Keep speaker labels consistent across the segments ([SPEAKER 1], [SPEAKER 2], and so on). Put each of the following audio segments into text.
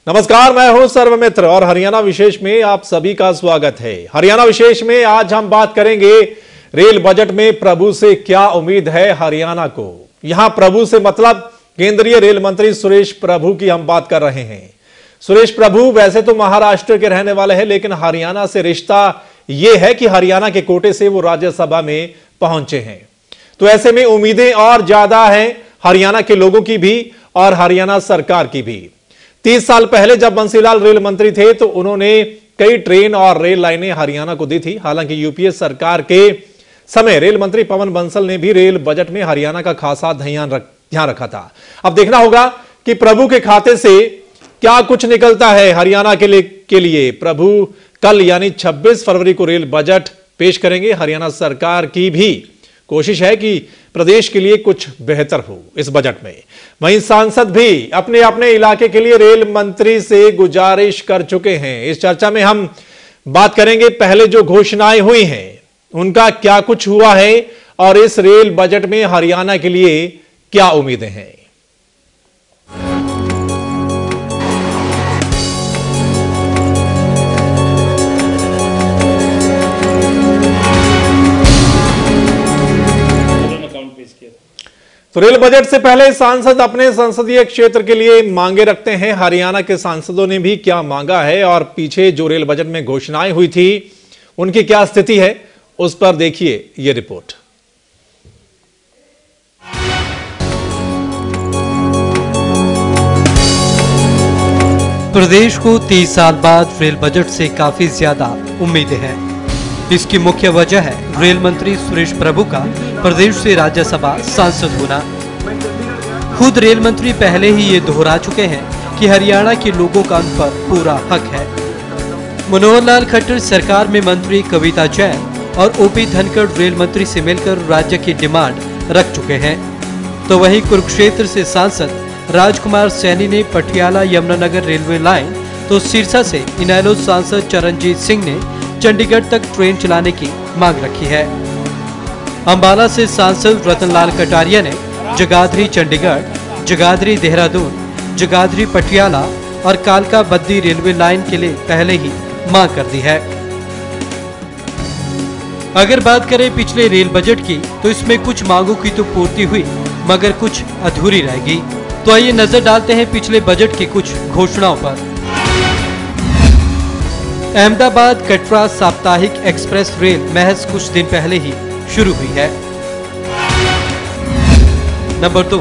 [SPEAKER 1] नमस्कार, मैं हूं सर्वमित्र और हरियाणा विशेष में आप सभी का स्वागत है। हरियाणा विशेष में आज हम बात करेंगे रेल बजट में प्रभु से क्या उम्मीद है हरियाणा को। यहां प्रभु से मतलब केंद्रीय रेल मंत्री सुरेश प्रभु की हम बात कर रहे हैं। सुरेश प्रभु वैसे तो महाराष्ट्र के रहने वाले हैं, लेकिन हरियाणा से रिश्ता यह है कि हरियाणा के कोटे से वो राज्यसभा में पहुंचे हैं। तो ऐसे में उम्मीदें और ज्यादा हैं हरियाणा के लोगों की भी और हरियाणा सरकार की भी। 30 साल पहले जब बंसीलाल रेल मंत्री थे तो उन्होंने कई ट्रेन और रेल लाइनें हरियाणा को दी थी। हालांकि यूपीए सरकार के समय रेल मंत्री पवन बंसल ने भी रेल बजट में हरियाणा का खासा ध्यान रखा था। अब देखना होगा कि प्रभु के खाते से क्या कुछ निकलता है हरियाणा के लिए। प्रभु कल यानी 26 फरवरी को रेल बजट पेश करेंगे। हरियाणा सरकार की भी कोशिश है कि प्रदेश के लिए कुछ बेहतर हो इस बजट में। वहीं सांसद भी अपने अपने इलाके के लिए रेल मंत्री से गुजारिश कर चुके हैं। इस चर्चा में हम बात करेंगे पहले जो घोषणाएं हुई हैं उनका क्या कुछ हुआ है और इस रेल बजट में हरियाणा के लिए क्या उम्मीदें हैं। तो रेल बजट से पहले सांसद अपने संसदीय क्षेत्र के लिए मांगे रखते हैं। हरियाणा के सांसदों ने भी क्या मांगा है और पीछे जो रेल बजट में घोषणाएं हुई थी उनकी क्या स्थिति है, उस पर देखिए यह रिपोर्ट।
[SPEAKER 2] प्रदेश को 30 साल बाद रेल बजट से काफी ज्यादा उम्मीदें हैं। इसकी मुख्य वजह है रेल मंत्री सुरेश प्रभु का प्रदेश से राज्यसभा सांसद होना। खुद रेल मंत्री पहले ही ये दोहरा चुके हैं कि हरियाणा के लोगों का उन पर पूरा हक है। मनोहर लाल खट्टर सरकार में मंत्री कविता जैन और ओपी धनखड़ रेल मंत्री से मिलकर राज्य की डिमांड रख चुके हैं। तो वहीं कुरुक्षेत्र से सांसद राजकुमार सैनी ने पटियाला यमुनानगर रेलवे लाइन, तो सिरसा से इनेलो सांसद चरणजीत सिंह ने चंडीगढ़ तक ट्रेन चलाने की मांग रखी है। अंबाला से सांसद रतनलाल कटारिया ने जगाधरी चंडीगढ़, जगाधरी देहरादून, जगाधरी पटियाला और कालका बद्दी रेलवे लाइन के लिए पहले ही मांग कर दी है। अगर बात करें पिछले रेल बजट की तो इसमें कुछ मांगों की तो पूर्ति हुई मगर कुछ अधूरी रहेगी। तो आइए नजर डालते हैं पिछले बजट की कुछ घोषणाओं पर। अहमदाबाद कटरा साप्ताहिक एक्सप्रेस रेल महज कुछ दिन पहले ही शुरू हुई है। नंबर 2,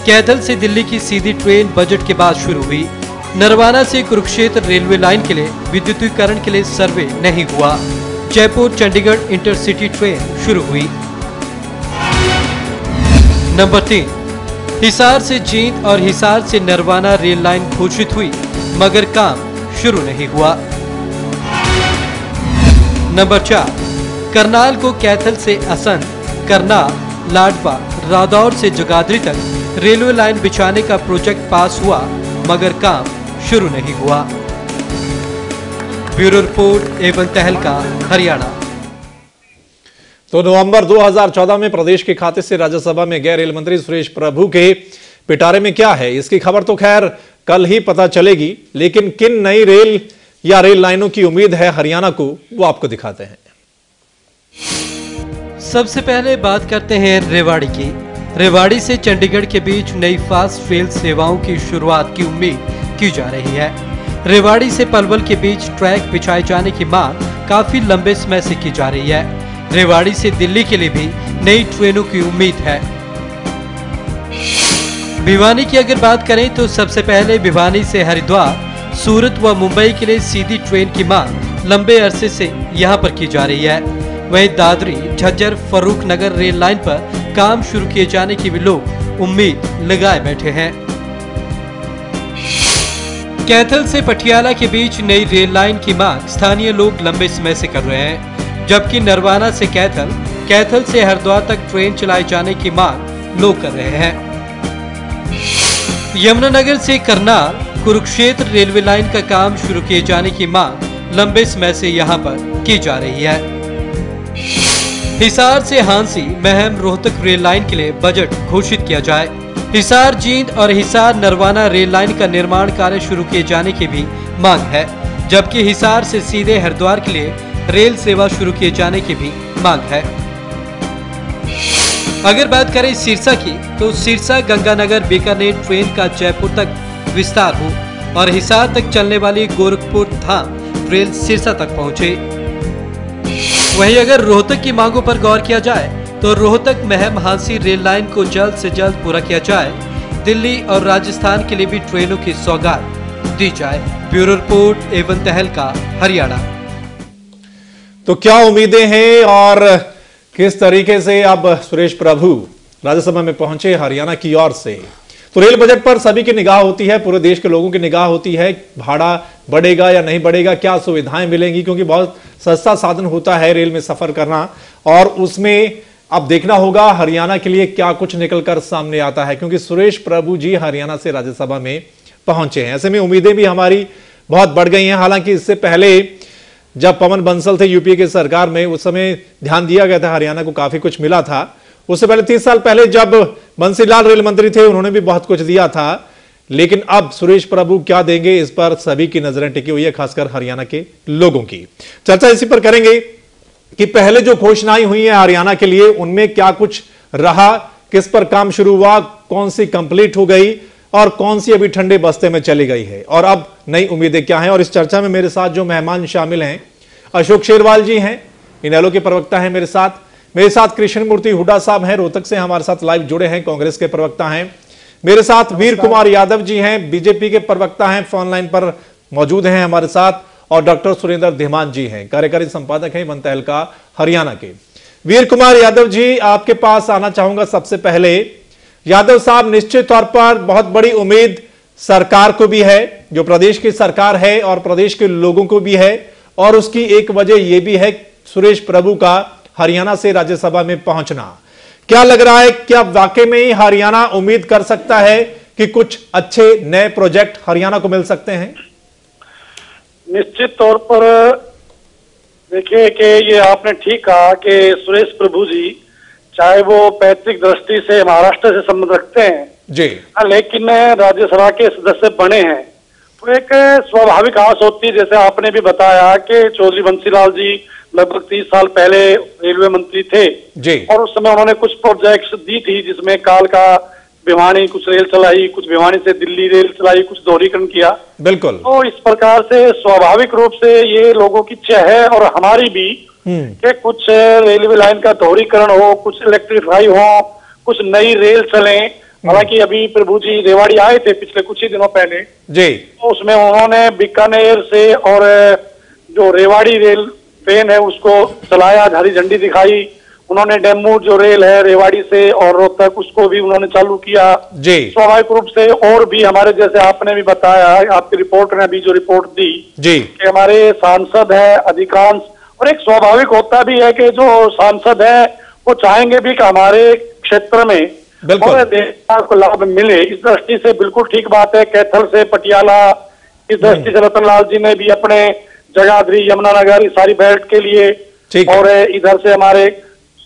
[SPEAKER 2] कैथल से दिल्ली की सीधी ट्रेन बजट के बाद शुरू हुई। नरवाना से कुरुक्षेत्र रेलवे लाइन के लिए विद्युतीकरण के लिए सर्वे नहीं हुआ। जयपुर चंडीगढ़ इंटरसिटी ट्रेन शुरू हुई। नंबर 3, हिसार से जींद और हिसार से नरवाना रेल लाइन घोषित हुई मगर काम शुरू नहीं हुआ। नंबर 4, करनाल को कैथल से असंध, करनाल, लाडवा, रादौर से जगाधरी तक रेलवे लाइन बिछाने का प्रोजेक्ट पास हुआ मगर काम शुरू नहीं हुआ। ब्यूरो रिपोर्ट एवं तहलका, हरियाणा।
[SPEAKER 1] तो नवंबर 2014 में प्रदेश के खाते से राज्यसभा में गए रेल मंत्री सुरेश प्रभु के पिटारे में क्या है, इसकी खबर तो खैर कल ही पता चलेगी। लेकिन किन नई रेल या रेल लाइनों की उम्मीद है हरियाणा को, वो आपको दिखाते हैं।
[SPEAKER 2] सबसे पहले बात करते हैं रेवाड़ी की। रेवाड़ी से चंडीगढ़ के बीच नई फास्ट रेल सेवाओं की शुरुआत की उम्मीद की जा रही है। रेवाड़ी से पलवल के बीच ट्रैक बिछाए जाने की मांग काफी लंबे समय से की जा रही है। रेवाड़ी से दिल्ली के लिए भी नई ट्रेनों की उम्मीद है। भिवानी की अगर बात करें तो सबसे पहले भिवानी से हरिद्वार, सूरत व मुंबई के लिए सीधी ट्रेन की मांग लंबे अरसे से यहां पर की जा रही है। वहीं दादरी, झज्जर, फर्रुख नगर रेल लाइन पर काम शुरू किए जाने की भी लोग उम्मीद लगाए बैठे हैं। कैथल से पटियाला के बीच नई रेल लाइन की मांग स्थानीय लोग लंबे समय से कर रहे हैं, जबकि नरवाना से कैथल, कैथल से हरिद्वार तक ट्रेन चलाए जाने की मांग लोग कर रहे हैं। यमुनानगर से करनाल, कुरुक्षेत्र रेलवे लाइन का काम शुरू किए जाने की मांग लंबे समय से यहां पर की जा रही है। हिसार से हांसी, महम, रोहतक रेल लाइन के लिए बजट घोषित किया जाए। हिसार जींद और हिसार नरवाना रेल लाइन का निर्माण कार्य शुरू किए जाने की भी मांग है, जबकि हिसार से सीधे हरिद्वार के लिए रेल सेवा शुरू किए जाने की भी मांग है। अगर बात करें सिरसा की, तो सिरसा गंगानगर बीकानेर ट्रेन का जयपुर तक विस्तार हो और हिसार तक चलने वाली गोरखपुर धाम रेल सिरसा तक पहुंचे। वहीं अगर रोहतक की मांगों पर गौर किया जाए तो रोहतक महम हांसी रेल लाइन को जल्द से जल्द पूरा किया जाए। दिल्ली और राजस्थान के लिए भी ट्रेनों की सौगात दी जाए। ब्यूरो रिपोर्ट एवं तहलका, हरियाणा।
[SPEAKER 1] तो क्या उम्मीदें हैं और किस तरीके से अब सुरेश प्रभु राज्यसभा में पहुंचे हरियाणा की ओर से? तो रेल बजट पर सभी की निगाह होती है, पूरे देश के लोगों की निगाह होती है। भाड़ा बढ़ेगा या नहीं बढ़ेगा, क्या सुविधाएं मिलेंगी, क्योंकि बहुत सस्ता साधन होता है रेल में सफर करना, और उसमें अब देखना होगा हरियाणा के लिए क्या कुछ निकलकर सामने आता है, क्योंकि सुरेश प्रभु जी हरियाणा से राज्यसभा में पहुंचे हैं। ऐसे में उम्मीदें भी हमारी बहुत बढ़ गई हैं। हालांकि इससे पहले जब पवन बंसल थे यूपीए की सरकार में, उस समय ध्यान दिया गया था, हरियाणा को काफी कुछ मिला था। उससे पहले 30 साल पहले जब बंसीलाल रेल मंत्री थे, उन्होंने भी बहुत कुछ दिया था। लेकिन अब सुरेश प्रभु क्या देंगे, इस पर सभी की नजरें टिकी हुई है, खासकर हरियाणा के लोगों की। चर्चा इसी पर करेंगे कि पहले जो घोषणाएं हुई हैं हरियाणा के लिए, उनमें क्या कुछ रहा, किस पर काम शुरू हुआ, कौन सी कंप्लीट हो गई और कौन सी अभी ठंडे बस्ते में चली गई है, और अब नई उम्मीदें क्या हैं। और इस चर्चा में मेरे साथ जो मेहमान शामिल हैं, अशोक शेरवाल जी हैं, इनेलो के प्रवक्ता हैं मेरे साथ कृष्ण मूर्ति हुड्डा साहब हैं, रोहतक से हमारे साथ लाइव जुड़े हैं, कांग्रेस के प्रवक्ता हैं। मेरे साथ वीर कुमार यादव जी हैं, बीजेपी के प्रवक्ता हैं, फोन लाइन पर मौजूद हैं हमारे साथ। और डॉक्टर सुरेंद्र धीमान जी हैं, कार्यकारी संपादक हैं एवं तहलका हरियाणा के। वीर कुमार यादव जी, आपके पास आना चाहूंगा सबसे पहले। यादव साहब, निश्चित तौर पर बहुत बड़ी उम्मीद सरकार को भी है, जो प्रदेश की सरकार है, और प्रदेश के लोगों को भी है, और उसकी एक वजह यह भी है सुरेश प्रभु का हरियाणा से राज्यसभा में पहुंचना। क्या लग रहा है, क्या वाकई में ही हरियाणा उम्मीद कर सकता है कि कुछ अच्छे नए प्रोजेक्ट हरियाणा को मिल सकते हैं?
[SPEAKER 3] निश्चित तौर पर देखिए कि ये आपने ठीक कहा कि सुरेश प्रभु जी, चाहे वो पैतृक दृष्टि से महाराष्ट्र से संबंध रखते हैं जी, लेकिन राज्यसभा के सदस्य बने हैं, तो एक स्वाभाविक आस होती है। जैसे आपने भी बताया कि चौधरी बंसीलाल जी लगभग 30 साल पहले रेलवे मंत्री थे जी, और उस समय उन्होंने कुछ प्रोजेक्ट्स दी थी, जिसमें कालका भिवानी कुछ रेल चलाई, कुछ भिवानी से दिल्ली रेल चलाई, कुछ दोहरीकरण किया। बिल्कुल। तो इस प्रकार से स्वाभाविक रूप से ये लोगों की इच्छा है, और हमारी भी, कि कुछ रेलवे लाइन का दोहरीकरण हो, कुछ इलेक्ट्रीफाई हो, कुछ नई रेल चले। हालांकि अभी प्रभु जी रेवाड़ी आए थे पिछले कुछ ही दिनों पहले जी, तो उसमें उन्होंने बीकानेर से और जो रेवाड़ी रेल ट्रेन है उसको चलाया, झंडी झंडी दिखाई। उन्होंने डेमू जो रेल है रेवाड़ी से और रोहतक, उसको भी उन्होंने चालू किया जी। स्वाभाविक रूप से और भी हमारे, जैसे आपने भी बताया, आपकी रिपोर्टर ने अभी जो रिपोर्ट दी जी, कि हमारे सांसद है अधिकांश, और एक स्वाभाविक होता भी है कि जो सांसद है वो चाहेंगे भी कि हमारे क्षेत्र में और देश को लाभ मिले। इस दृष्टि से बिल्कुल ठीक बात है। कैथल से पटियाला, इस दृष्टि से रतनलाल जी ने भी अपने जगाधरी, यमुनानगर, इस सारी बेल्ट के लिए, और इधर से हमारे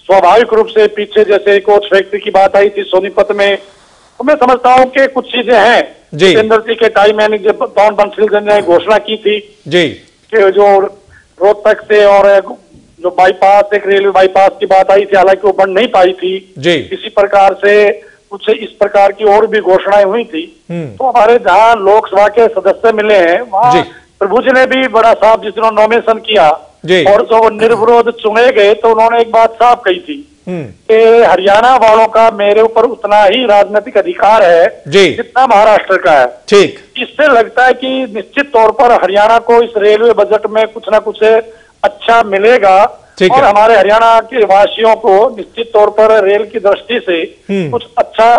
[SPEAKER 3] स्वाभाविक रूप से पीछे जैसे कोच फैक्ट्री की बात आई थी सोनीपत में, तो मैं समझता हूँ कि कुछ चीजें हैं। जितेंद्र जी के टाइम में जब पवन बंसल ने घोषणा की थी जी, कि जो रोहतक से और जो बाईपास, एक रेलवे बाईपास की बात आई थी, हालांकि वो बन नहीं पाई थी जी। इसी प्रकार से कुछ इस प्रकार की और भी घोषणाएं हुई थी। तो हमारे जहाँ लोकसभा के सदस्य मिले हैं, वहाँ प्रभु जी ने भी बड़ा साफ, जिस दिन नॉमिनेशन किया और जो निर्विरोध चुने गए, तो उन्होंने एक बात साफ कही थी कि हरियाणा वालों का मेरे ऊपर उतना ही राजनीतिक अधिकार है जितना महाराष्ट्र का है। ठीक, इससे लगता है कि निश्चित तौर पर हरियाणा को इस रेलवे बजट में कुछ ना कुछ अच्छा मिलेगा, और हमारे हरियाणा के वासियों को निश्चित तौर पर रेल की दृष्टि से कुछ अच्छा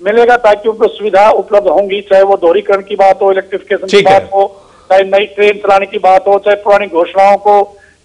[SPEAKER 3] मिलेगा, ताकि उनको सुविधा उपलब्ध होंगी, चाहे वो दोहरीकरण की बात हो, इलेक्ट्रिफिकेशन की बात हो, चाहे नई ट्रेन चलाने की बात हो, चाहे पुरानी घोषणाओं को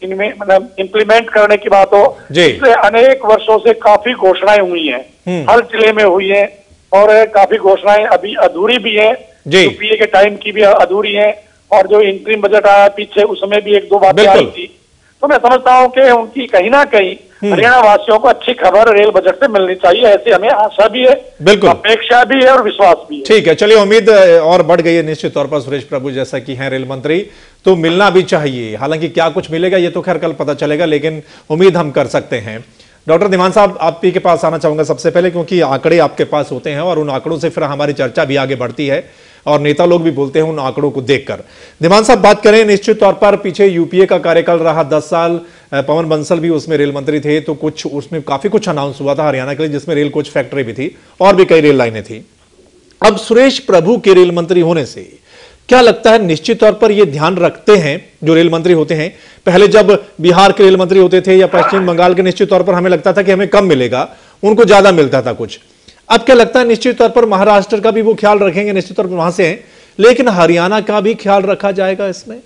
[SPEAKER 3] इनमें मतलब इम्प्लीमेंट करने की बात हो। पिछले अनेक वर्षों से काफी घोषणाएं हुई हैं, हर जिले में हुई हैं, और काफी घोषणाएं अभी अधूरी भी हैं, यूपीए के टाइम की भी अधूरी हैं, और जो इंटरिम बजट आया पीछे उसमें भी एक दो बातें आई थी। तो मैं समझता हूँ कि उनकी कहीं ना कहीं हरियाणा वासियों को अच्छी खबर रेल बजट से मिलनी चाहिए, ऐसी हमें आशा भी है,
[SPEAKER 1] बिल्कुल
[SPEAKER 3] अपेक्षा भी है और विश्वास भी है।
[SPEAKER 1] ठीक है, चलिए उम्मीद और बढ़ गई है निश्चित तौर पर। सुरेश प्रभु जैसा कि हैं रेल मंत्री, तो मिलना भी चाहिए। हालांकि क्या कुछ मिलेगा ये तो खैर कल पता चलेगा, लेकिन उम्मीद हम कर सकते हैं। डॉक्टर धीमान साहब, आप ही के पास आना चाहूंगा सबसे पहले, क्योंकि आंकड़े आपके पास होते हैं और उन आंकड़ों से फिर हमारी चर्चा भी आगे बढ़ती है और नेता लोग भी बोलते हैं उन आंकड़ों को देखकर। धीमान साहब, बात करें निश्चित तौर पर पीछे यूपीए का कार्यकाल रहा 10 साल, पवन बंसल भी उसमें रेल मंत्री थे, तो कुछ उसमें काफी कुछ अनाउंस हुआ था हरियाणा के लिए, जिसमें रेल कोच फैक्ट्री भी थी और भी कई रेल लाइनें थी। अब सुरेश प्रभु के रेल मंत्री होने से क्या लगता है, निश्चित तौर पर यह ध्यान रखते हैं जो रेल मंत्री होते हैं? पहले जब बिहार के रेल मंत्री होते थे या पश्चिम बंगाल के, निश्चित तौर पर हमें लगता था कि हमें कम मिलेगा, उनको ज्यादा मिलता था कुछ। अब क्या लगता है निश्चित तौर पर महाराष्ट्र का भी वो ख्याल रखेंगे, निश्चित तौर पर वहां से हैं, लेकिन हरियाणा का भी ख्याल रखा जाएगा इसमें?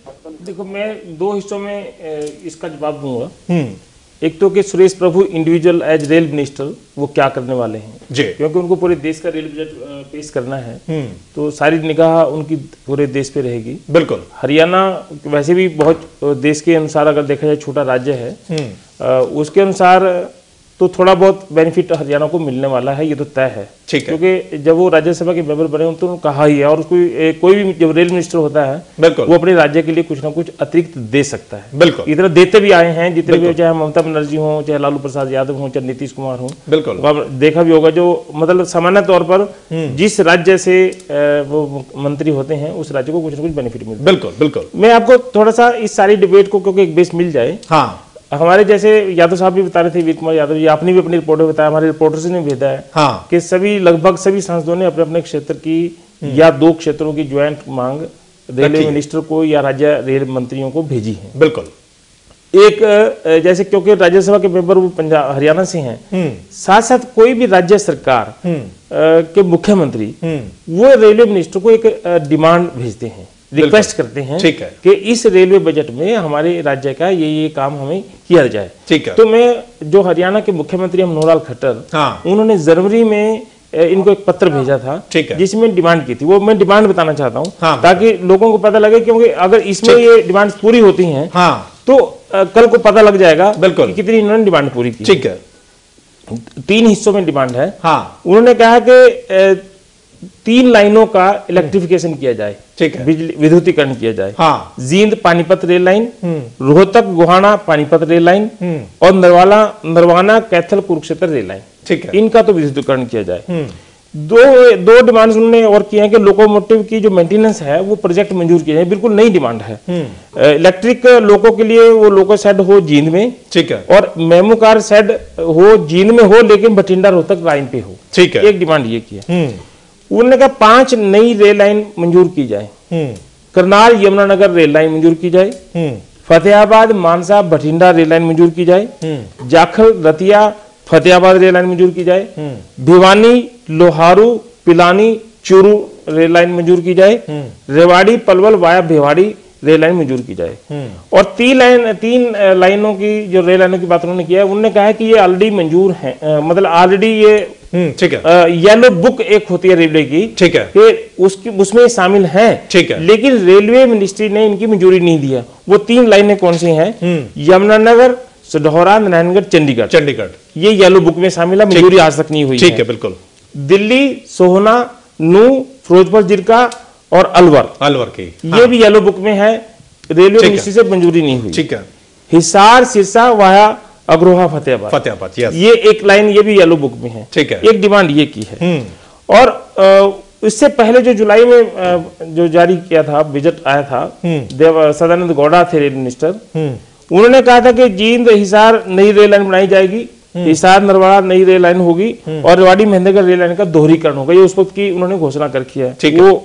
[SPEAKER 4] देखो, मैं दो हिस्सों में इसका जवाब दूंगा। एक तो कि सुरेश प्रभु इंडिविजुअल एज रेल मिनिस्टर वो क्या करने वाले हैं
[SPEAKER 1] जी,
[SPEAKER 4] क्योंकि उनको पूरे देश का रेल बजट पेश करना है, तो सारी निगाह उनकी पूरे देश पे रहेगी।
[SPEAKER 1] बिल्कुल।
[SPEAKER 4] हरियाणा वैसे भी बहुत देश के अनुसार अगर देखा जाए छोटा राज्य है, उसके अनुसार तो थोड़ा बहुत बेनिफिट हरियाणा को मिलने वाला है, ये तो तय है।
[SPEAKER 1] ठीक है।
[SPEAKER 4] क्योंकि जब वो राज्यसभा के मेंबर बने तो उन्होंने कहा ही है, और उसको कोई भी जब रेल मिनिस्टर होता है
[SPEAKER 1] बिल्कुल
[SPEAKER 4] वो अपने राज्य के लिए कुछ ना कुछ अतिरिक्त दे सकता है।
[SPEAKER 1] बिल्कुल।
[SPEAKER 4] इतना देते भी आए हैं, जितने भी, चाहे ममता बनर्जी हो, चाहे लालू प्रसाद यादव हो, चाहे नीतीश कुमार हो।
[SPEAKER 1] बिल्कुल।
[SPEAKER 4] देखा भी होगा, जो मतलब सामान्य तौर पर जिस राज्य से वो मंत्री होते हैं उस राज्य को कुछ ना कुछ बेनिफिट मिलता है।
[SPEAKER 1] बिल्कुल बिल्कुल।
[SPEAKER 4] मैं आपको थोड़ा सा इस सारी डिबेट को क्योंकि एक बेस मिल जाए,
[SPEAKER 1] हाँ,
[SPEAKER 4] हमारे जैसे यादव साहब भी बता रहे थे, वीर कुमार यादव जी, आपने भी अपनी रिपोर्ट में बताया, हमारे रिपोर्टर्स ने भेजा है,
[SPEAKER 1] हाँ,
[SPEAKER 4] कि लगभग सभी सांसदों ने अपने अपने क्षेत्र की या 2 क्षेत्रों की ज्वाइंट मांग रेलवे मिनिस्टर को या राज्य रेल मंत्रियों को भेजी है।
[SPEAKER 1] बिल्कुल।
[SPEAKER 4] एक जैसे क्योंकि राज्यसभा के मेंबर वो पंजाब हरियाणा से हैं, साथ साथ कोई भी राज्य सरकार के मुख्यमंत्री वो रेलवे मिनिस्टर को एक डिमांड भेजते हैं, रिक्वेस्ट करते हैं कि इस रेलवे बजट में हमारे राज्य का ये काम हमें किया जाए।
[SPEAKER 1] ठीक है।
[SPEAKER 4] तो मैं जो हरियाणा के मुख्यमंत्री मनोहर खट्टर, हाँ, उन्होंने जनवरी में इनको एक पत्र भेजा था, जिसमें डिमांड की थी। वो मैं डिमांड बताना चाहता हूँ, हाँ, ताकि लोगों को पता लगे, क्योंकि अगर इसमें ये डिमांड पूरी होती हैं, हाँ, तो कल को पता लग जाएगा कि कितनी इन्होंने डिमांड पूरी की। ठीक है। 3 हिस्सों में डिमांड है। हाँ। उन्होंने कहा कि 3 लाइनों का इलेक्ट्रिफिकेशन किया जाए, ठीक है, बिजली विद्युतीकरण किया जाए। हाँ। Jind Panipat rail line, Rohtak Gohana Panipat rail line, और नरवाना कैथल कुरुक्षेत्र रेल लाइन, ठीक है, इनका तो विद्युतीकरण किया जाए। दो डिमांड्स उन्होंने और किए हैं कि लोकोमोटिव की जो मेंटेनेंस है वो प्रोजेक्ट मंजूर किया जाए, बिल्कुल नई डिमांड है। इलेक्ट्रिक लोको के लिए वो लोको शेड हो जींद में, ठीक है, और मेमू कार शेड हो जींद में हो, लेकिन बठिंडा रोहतक लाइन पे हो, ठीक है। एक डिमांड ये की है। उन्होंने कहा 5 नई रेल लाइन मंजूर की जाए। करनाल यमुनानगर रेल लाइन मंजूर की जाए, फतेहाबाद मानसा बठिंडा रेल लाइन मंजूर की जाए, जाखल रतिया फतेहाबाद रेल लाइन मंजूर की जाए, भिवानी लोहारू पिलानी चूरू रेल लाइन मंजूर की जाए, Rewari Palwal via Bhiwadi rail line मंजूर की जाए। और 3 लाइनों की जो रेल लाइनों की बात उन्होंने किया है, उन्होंने कहा है कि ये ऑलरेडी मंजूर है, मतलब ऑलरेडी ये, ठीक है, येलो बुक एक होती है रेलवे की, ठीक है, कि उसमें शामिल है, ठीक है, लेकिन रेलवे मिनिस्ट्री ने इनकी मंजूरी नहीं दी है। वो 3 लाइनें कौन सी हैं? यमुनानगर, सढौरा, नारायणगढ़, चंडीगढ़, ये येलो बुक में शामिल है, मंजूरी आज तक नहीं हुई। ठीक है, बिल्कुल। दिल्ली, सोहना, नू, फिरोजपुर जिरका और अलवर की, हाँ, ये भी येलो बुक में है, रेलवे मिनिस्ट्री से मंजूरी नहीं हुई। ठीक है। हिसार, सिरसा, वाया अग्रोहा, फतेहाबाद, ये एक लाइन ये भी येलो बुक में है। ठीक है। एक डिमांड ये की है। और इससे पहले जो जुलाई में जो जारी किया था बजट आया था, सदानंद गौड़ा थे रेल मिनिस्टर, उन्होंने कहा था कि जींद हिसार नई रेल लाइन बनाई जाएगी, हिसार नरवाड़ा नई रेल लाइन होगी, और रेवाड़ी महेंद्रगढ़ रेल लाइन का दोहरीकरण होगा। ये उस वक्त की उन्होंने घोषणा कर रखी है वो।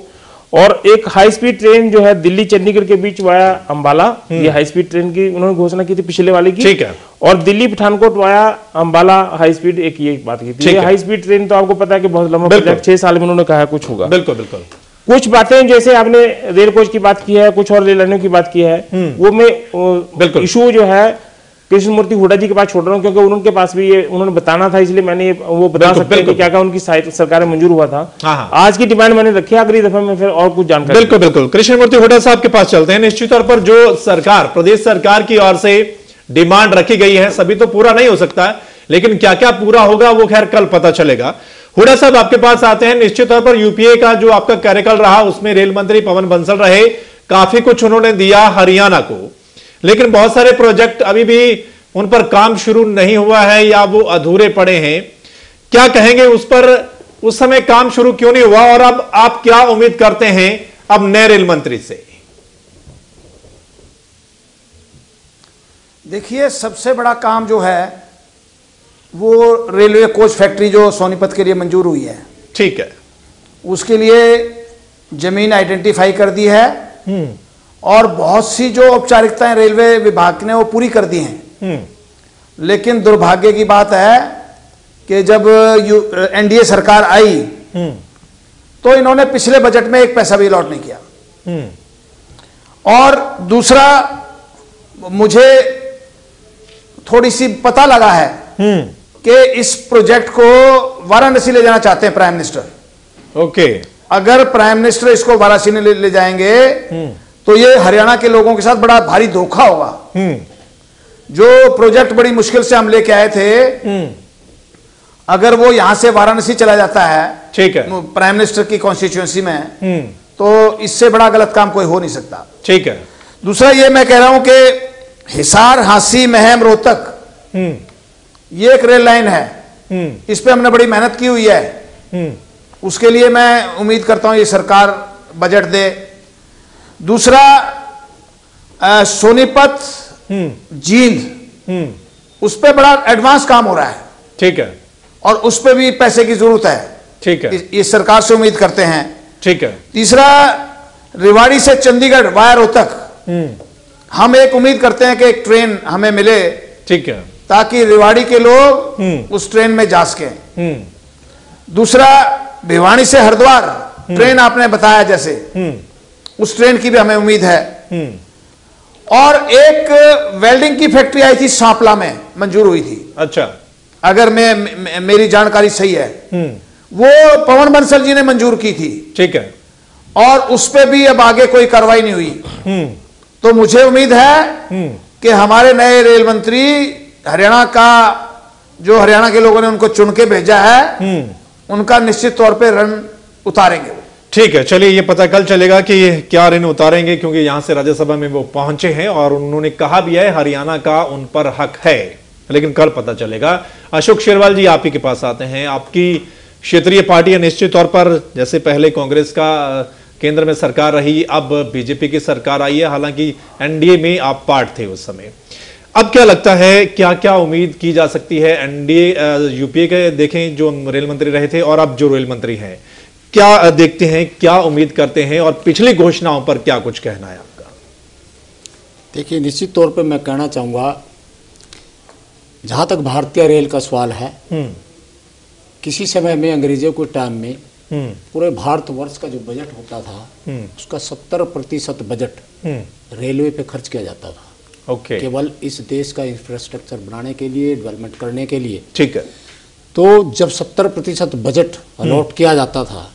[SPEAKER 4] और एक हाई स्पीड ट्रेन जो है दिल्ली चंडीगढ़ के बीच वाया अंबाला, ये हाई स्पीड ट्रेन की उन्होंने घोषणा की थी पिछले वाले की। ठीक है। और Delhi Pathankot via Ambala high speed, एक ये बात की थी। ये हाई स्पीड ट्रेन तो आपको पता है कि बहुत लंबा प्रोजेक्ट, 6 साल में उन्होंने कहा कुछ होगा। बिल्कुल बिल्कुल। कुछ बातें जैसे आपने रेल कोच की बात की है, कुछ और रेल लाइनों की बात की है, वो मैं इशू जो है कृष्ण मूर्ति हुड्डा जी के पास छोड़ रहा हूँ, क्योंकि उनके पास भी ये उन्होंने बताना था, इसलिए मैंने वो बता सकते हैं कि क्या क्या उनकी सरकार में मंजूर हुआ था। हाँ। आज की डिमांड मैंने रखी है, अगली दफा में फिर और कुछ जानकारी। बिल्कुल बिल्कुल। कृष्ण मूर्ति हुड्डा साहब के पास चलते हैं। निश्चित तौर पर जो सरकार, प्रदेश सरकार की ओर से
[SPEAKER 1] डिमांड रखी गई है, सभी तो पूरा नहीं हो सकता है, लेकिन क्या क्या पूरा होगा वो खैर कल पता चलेगा। हुड्डा साहब आपके पास आते हैं। निश्चित तौर पर यूपीए का जो आपका कार्यकाल रहा उसमें रेल मंत्री पवन बंसल रहे, काफी कुछ उन्होंने दिया हरियाणा को, लेकिन बहुत सारे प्रोजेक्ट अभी भी उन पर काम शुरू नहीं हुआ है या वो अधूरे पड़े हैं। क्या कहेंगे उस पर, उस समय काम शुरू क्यों नहीं हुआ, और अब आप क्या उम्मीद करते हैं अब नए रेल मंत्री से?
[SPEAKER 5] देखिए, सबसे बड़ा काम जो है वो रेलवे कोच फैक्ट्री जो सोनीपत के लिए मंजूर हुई है,
[SPEAKER 1] ठीक है,
[SPEAKER 5] उसके लिए जमीन आइडेंटिफाई कर दी है और बहुत सी जो औपचारिकताएं रेलवे विभाग ने वो पूरी कर दी हैं। लेकिन दुर्भाग्य की बात है कि जब एनडीए सरकार आई तो इन्होंने पिछले बजट में एक पैसा भी अलॉट नहीं किया। और दूसरा, मुझे थोड़ी सी पता लगा है कि इस प्रोजेक्ट को वाराणसी ले जाना चाहते हैं प्राइम मिनिस्टर।
[SPEAKER 1] ओके,
[SPEAKER 5] अगर प्राइम मिनिस्टर इसको वाराणसी ले जाएंगे तो ये हरियाणा के लोगों के साथ बड़ा भारी धोखा होगा। जो प्रोजेक्ट बड़ी मुश्किल से हम लेके आए थे, अगर वो यहां से वाराणसी चला जाता है,
[SPEAKER 1] ठीक है,
[SPEAKER 5] प्राइम मिनिस्टर की कॉन्स्टिट्यूएंसी में, तो इससे बड़ा गलत काम कोई हो नहीं सकता।
[SPEAKER 1] ठीक है।
[SPEAKER 5] दूसरा ये मैं कह रहा हूं कि हिसार, हांसी, महम, रोहतक, ये एक रेल लाइन है, इस पे हमने बड़ी मेहनत की हुई है। उसके लिए मैं उम्मीद करता हूं ये सरकार बजट दे। दूसरा, सोनीपत जींद, उस पे बड़ा एडवांस काम हो रहा है,
[SPEAKER 1] ठीक है, और
[SPEAKER 5] उस पे भी पैसे की जरूरत है,
[SPEAKER 1] ठीक है,
[SPEAKER 5] इस सरकार से उम्मीद करते हैं।
[SPEAKER 1] ठीक है।
[SPEAKER 5] तीसरा, रेवाड़ी से चंडीगढ़ वाया रोहतक, हम एक उम्मीद करते हैं कि एक ट्रेन हमें मिले,
[SPEAKER 1] ठीक है,
[SPEAKER 5] ताकि रेवाड़ी के लोग उस ट्रेन में जा सकें। दूसरा, भिवानी से हरिद्वार ट्रेन आपने बताया जैसे, उस ट्रेन की भी हमें उम्मीद है। और एक वेल्डिंग की फैक्ट्री आई थी सांपला में, मंजूर हुई थी।
[SPEAKER 1] अच्छा,
[SPEAKER 5] अगर मेरी जानकारी सही है, वो पवन बंसल जी ने मंजूर की थी,
[SPEAKER 1] ठीक है,
[SPEAKER 5] और उस पर भी अब आगे कोई कार्रवाई नहीं हुई। तो मुझे उम्मीद है कि हमारे नए रेल मंत्री हरियाणा का, जो हरियाणा के लोगों ने उनको चुन के भेजा है, उनका निश्चित तौर पे ऋण उतारेंगे।
[SPEAKER 1] ठीक है, चलिए ये पता कल चलेगा कि क्या ऋण उतारेंगे, क्योंकि यहां से राज्यसभा में वो पहुंचे हैं और उन्होंने कहा भी है हरियाणा का उन पर हक है, लेकिन कल पता चलेगा। अशोक शेरवाल जी, आप ही के पास आते हैं। आपकी क्षेत्रीय पार्टी है, निश्चित तौर पर जैसे पहले कांग्रेस का केंद्र में सरकार रही, अब बीजेपी की सरकार आई है, हालांकि एनडीए में आप पार्ट थे उस समय। अब क्या लगता है, क्या क्या उम्मीद की जा सकती है? एनडीए, यूपीए के देखें जो रेल मंत्री रहे थे और अब जो रेल मंत्री हैं, क्या देखते हैं, क्या उम्मीद करते हैं, और पिछली घोषणाओं पर क्या कुछ कहना है आपका?
[SPEAKER 6] देखिए, निश्चित तौर पर मैं कहना चाहूँगा, जहाँ तक भारतीय रेल का सवाल है, किसी समय में अंग्रेजों के टाइम में पूरे भारतवर्ष का जो बजट होता था उसका 70% बजट रेलवे पे खर्च किया जाता था।
[SPEAKER 1] ओके।
[SPEAKER 6] केवल इस देश का इंफ्रास्ट्रक्चर बनाने के लिए, डेवलपमेंट करने के लिए।
[SPEAKER 1] ठीक है।
[SPEAKER 6] तो जब 70% बजट अलॉट किया जाता था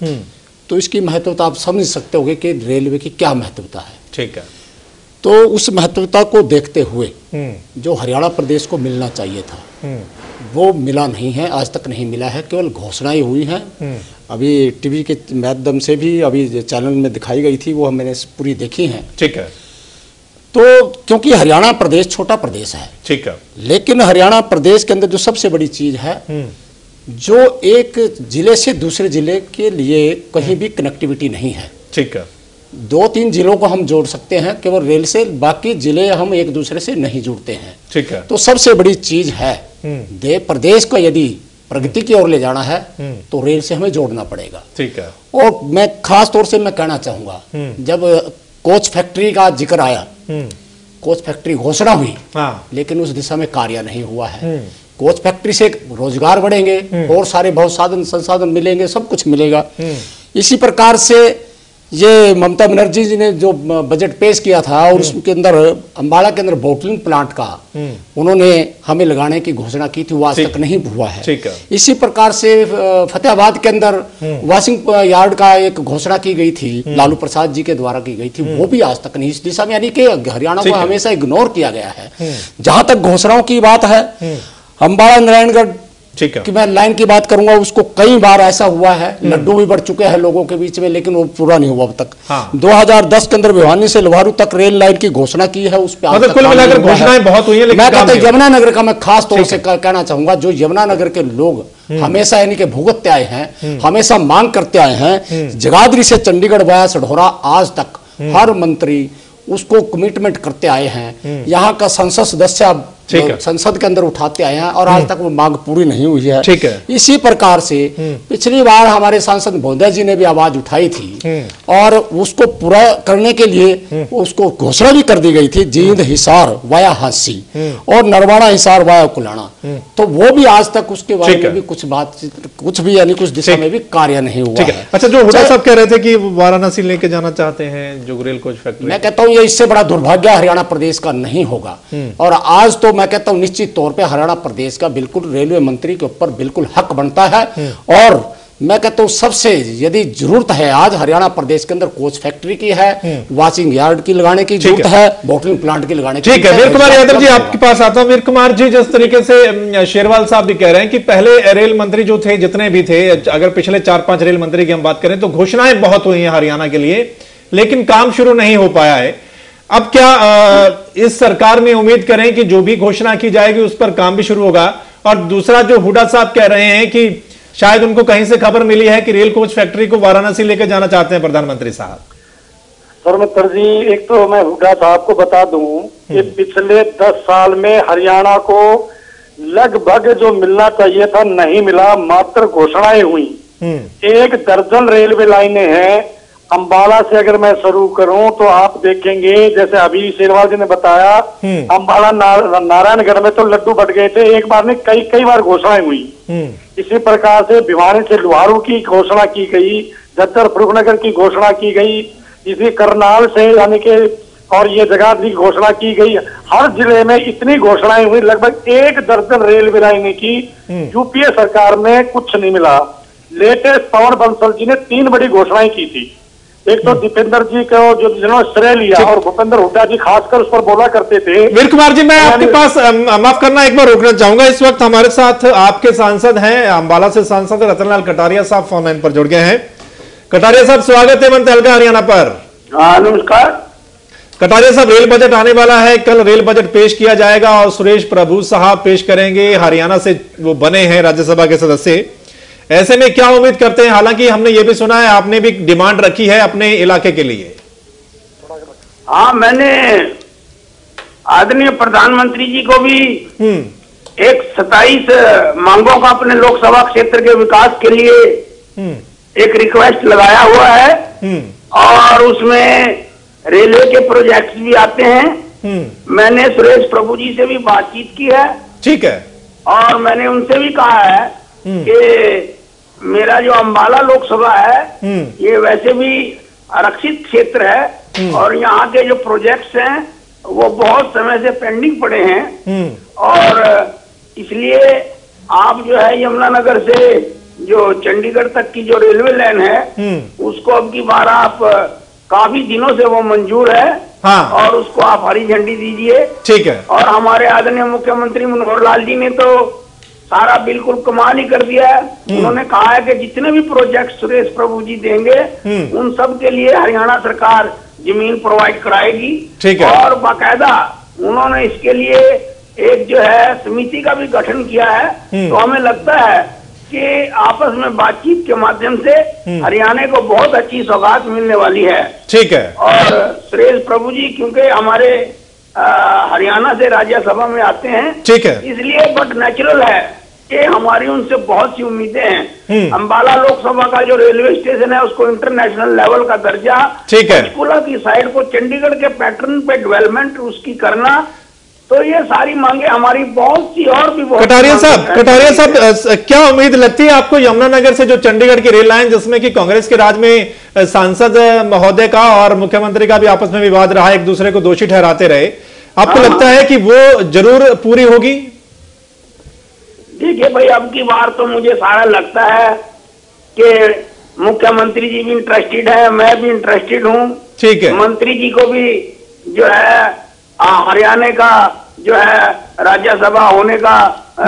[SPEAKER 6] तो इसकी महत्वता आप समझ सकते होंगे कि रेलवे की क्या महत्वता है।
[SPEAKER 1] ठीक है।
[SPEAKER 6] तो उस महत्वता को देखते हुए जो हरियाणा प्रदेश को मिलना चाहिए था वो मिला नहीं है, आज तक नहीं मिला है, केवल घोषणाएं हुई हैं। अभी टीवी के माध्यम से भी अभी चैनल में दिखाई गई थी, वो मैंने पूरी देखी हैं।
[SPEAKER 1] ठीक है।
[SPEAKER 6] तो क्योंकि हरियाणा प्रदेश छोटा प्रदेश है,
[SPEAKER 1] ठीक है, लेकिन
[SPEAKER 6] हरियाणा प्रदेश के अंदर जो सबसे बड़ी चीज है, जो एक जिले से दूसरे जिले के लिए कहीं भी कनेक्टिविटी नहीं है।
[SPEAKER 1] ठीक है।
[SPEAKER 6] 2-3 जिलों को हम जोड़ सकते हैं केवल रेल से, बाकी जिले हम एक दूसरे से नहीं जुड़ते हैं।
[SPEAKER 1] ठीक है।
[SPEAKER 6] तो सबसे बड़ी चीज है, प्रदेश को यदि प्रगति की ओर ले जाना है तो रेल से हमें जोड़ना पड़ेगा।
[SPEAKER 1] ठीक है।
[SPEAKER 6] और मैं खास तौर से मैं कहना चाहूंगा, जब कोच फैक्ट्री का जिक्र आया, कोच फैक्ट्री घोषणा हुई, लेकिन उस दिशा में कार्य नहीं हुआ है। कोच फैक्ट्री से रोजगार बढ़ेंगे और सारे बहुत साधन संसाधन मिलेंगे, सब कुछ मिलेगा। इसी प्रकार से ये ममता बनर्जी जी ने जो बजट पेश किया था और उसके अंदर अंबाला के अंदर बॉटलिंग प्लांट का उन्होंने हमें लगाने की घोषणा की थी, वो आज तक नहीं हुआ है। इसी प्रकार से फतेहाबाद के अंदर वॉशिंग यार्ड का एक घोषणा की गई थी, लालू प्रसाद जी के द्वारा की गई थी, वो भी आज तक नहीं इस दिशा में, यानी कि हरियाणा को हमेशा इग्नोर किया गया है। जहां तक घोषणाओं की बात है, अंबाला नारायणगढ़ कि मैं लाइन की बात करूंगा, उसको कई बार ऐसा हुआ है, लड्डू भी बढ़ चुके हैं लोगों के बीच में, लेकिन वो पूरा नहीं हुआ अब तक। 2010 के अंदर भिवानी से लवारू तक रेल लाइन की घोषणा की है, उस पर कुल मिलाकर घोषणाएं बहुत हुई है। मैं कहता हूं यमुनानगर का मैं खास तौर से कहना चाहूंगा, जो यमुनानगर के लोग हमेशा यानी कि भुगतते आए हैं, हमेशा मांग करते आए हैं, जगाधरी से चंडीगढ़ वाया सढौरा आज तक हर मंत्री उसको कमिटमेंट करते आए हैं। यहाँ का संसद सदस्य संसद के अंदर उठाते आए हैं और आज तक वो मांग पूरी नहीं हुई है। ठीक है। इसी प्रकार से पिछली बार हमारे सांसद भोंदा जी ने भी आवाज उठाई थी और उसको पूरा करने के लिए उसको घोषणा भी कर दी गई थी, जींद हिसार वाया हांसी और नरवाड़ा हिसार वाया कुलाना, तो वो भी आज तक उसके बारे में भी कुछ बातचीत, कुछ भी यानी कुछ दिशा में भी कार्य नहीं हुआ है।
[SPEAKER 1] अच्छा, जो हुड्डा साहब कह रहे थे कि वाराणसी लेके जाना चाहते हैं जो रेल कोच फैक्ट्री,
[SPEAKER 6] मैं कहता हूँ ये इससे बड़ा दुर्भाग्य हरियाणा प्रदेश का नहीं होगा। और आज तो मैं कहता हूं निश्चित तौर पे हरियाणा प्रदेश का बिल्कुल रेलवे मंत्री के ऊपर बिल्कुल हक बनता है। और मैं कहता हूं सबसे यदि जरूरत है आज हरियाणा प्रदेश के अंदर कोच फैक्ट्री की है, वॉशिंग यार्ड की लगाने की जरूरत है, बॉटलिंग प्लांट की लगाने की।
[SPEAKER 1] ठीक है, वीर कुमार यादव जी आपके पास आता हूं। वीर कुमार जी, जिस तरीके से शेरवाल साहब भी कह रहे हैं कि पहले रेल मंत्री जो थे, जितने भी थे, अगर पिछले 4-5 रेल मंत्री की हम बात करें तो घोषणाएं बहुत हुई हैं हरियाणा के लिए, लेकिन काम शुरू नहीं हो पाया है। अब क्या इस सरकार में उम्मीद करें कि जो भी घोषणा की जाएगी उस पर काम भी शुरू होगा? और दूसरा, जो हुड्डा साहब कह रहे हैं कि शायद उनको कहीं से खबर मिली है कि रेल कोच फैक्ट्री को वाराणसी लेकर जाना चाहते हैं प्रधानमंत्री साहब।
[SPEAKER 3] सर मित्र जी, एक तो मैं हुड्डा साहब को बता दूं कि पिछले 10 साल में हरियाणा को लगभग जो मिलना चाहिए था नहीं मिला, मात्र घोषणाएं हुई। 1 दर्जन रेलवे लाइनें हैं। अंबाला से अगर मैं शुरू करूं तो आप देखेंगे, जैसे अभी शेरवाल जी ने बताया, अंबाला नारायणगढ़ में तो लड्डू बट गए थे, एक बार नहीं कई बार घोषणाएं हुई। इसी प्रकार से भिवानी से लुहारू की घोषणा की गई, झज्जर फरूखनगर की घोषणा की गई, इसी करनाल से यानी कि और ये जगाधरी की घोषणा की गई। हर जिले में इतनी घोषणाएं हुई, लगभग 1 दर्जन रेलवे लाइनें की। यूपीए सरकार में कुछ नहीं मिला। लेटेस्ट पवन बंसल जी ने 3 बड़ी घोषणाएं की थी। एक तो दीपेंद्र जी को जो जिन्होंने श्रेय लिया, और भूपेंद्र हुड्डा जी खासकर उस पर बोला करते थे।
[SPEAKER 1] वीर कुमार जी, मैं आपके पास माफ करना एक बार रोकना चाहूंगा। इस वक्त हमारे साथ आपके सांसद हैं, अंबाला से सांसद रतनलाल कटारिया साहब फोन लाइन पर जुड़ गए हैं। कटारिया साहब, स्वागत है मन तहलका हरियाणा पर।
[SPEAKER 3] नमस्कार
[SPEAKER 1] कटारिया साहब, रेल बजट आने वाला है, कल रेल बजट पेश किया जाएगा और सुरेश प्रभु साहब पेश करेंगे। हरियाणा से वो बने हैं राज्यसभा के सदस्य, ऐसे में क्या उम्मीद करते हैं? हालांकि हमने ये भी सुना है आपने भी डिमांड रखी है अपने इलाके के लिए।
[SPEAKER 7] हाँ, मैंने आदरणीय प्रधानमंत्री जी को भी एक 27 मांगों का अपने लोकसभा क्षेत्र के विकास के लिए एक रिक्वेस्ट लगाया हुआ है और उसमें रेलवे के प्रोजेक्ट्स भी आते हैं। मैंने सुरेश प्रभु जी से भी बातचीत की है।
[SPEAKER 1] ठीक है।
[SPEAKER 7] और मैंने उनसे भी कहा है कि मेरा जो अंबाला लोकसभा है ये वैसे भी आरक्षित क्षेत्र है और यहाँ के जो प्रोजेक्ट्स हैं वो बहुत समय से पेंडिंग पड़े हैं और इसलिए आप जो है यमुनानगर से जो चंडीगढ़ तक की जो रेलवे लाइन है उसको अब की बार आप काफी दिनों से वो मंजूर है। हाँ। और उसको आप हरी झंडी दीजिए।
[SPEAKER 1] ठीक है।
[SPEAKER 7] और हमारे आदरणीय मुख्यमंत्री मनोहर लाल जी ने तो सारा बिल्कुल कमाल ही कर दिया है। उन्होंने कहा है कि जितने भी प्रोजेक्ट सुरेश प्रभु जी देंगे उन सब के लिए हरियाणा सरकार जमीन प्रोवाइड कराएगी।
[SPEAKER 1] ठीक है।
[SPEAKER 7] और बाकायदा उन्होंने इसके लिए एक जो है समिति का भी गठन किया है। तो हमें लगता है कि आपस में बातचीत के माध्यम से हरियाणा को बहुत अच्छी सौगात मिलने वाली है।
[SPEAKER 1] ठीक है।
[SPEAKER 7] और सुरेश प्रभु जी क्योंकि हमारे हरियाणा से राज्यसभा में आते हैं।
[SPEAKER 1] ठीक है।
[SPEAKER 7] इसलिए बट नेचुरल है कि हमारी उनसे बहुत सी उम्मीदें हैं। अंबाला लोकसभा का जो रेलवे स्टेशन है उसको इंटरनेशनल लेवल का दर्जा,
[SPEAKER 1] ठीक है,
[SPEAKER 7] पंचकुला की साइड को चंडीगढ़ के पैटर्न पे डेवलपमेंट उसकी करना, तो ये सारी मांगे हमारी बहुत सी और भी बहुत।
[SPEAKER 1] कटारिया साहब क्या उम्मीद लगती है आपको यमुनानगर से जो चंडीगढ़ की रेल लाइन, जिसमें कि कांग्रेस के राज में सांसद महोदय का और मुख्यमंत्री का भी आपस में विवाद रहा, एक दूसरे को दोषी ठहराते रहे, आपको लगता है कि वो जरूर पूरी होगी?
[SPEAKER 7] देखिए भाई, अब की बार तो मुझे सारा लगता है कि मुख्यमंत्री जी भी इंटरेस्टेड है, मैं भी इंटरेस्टेड हूँ।
[SPEAKER 1] ठीक है।
[SPEAKER 7] मंत्री जी को भी जो है हरियाणा का जो है राज्यसभा होने का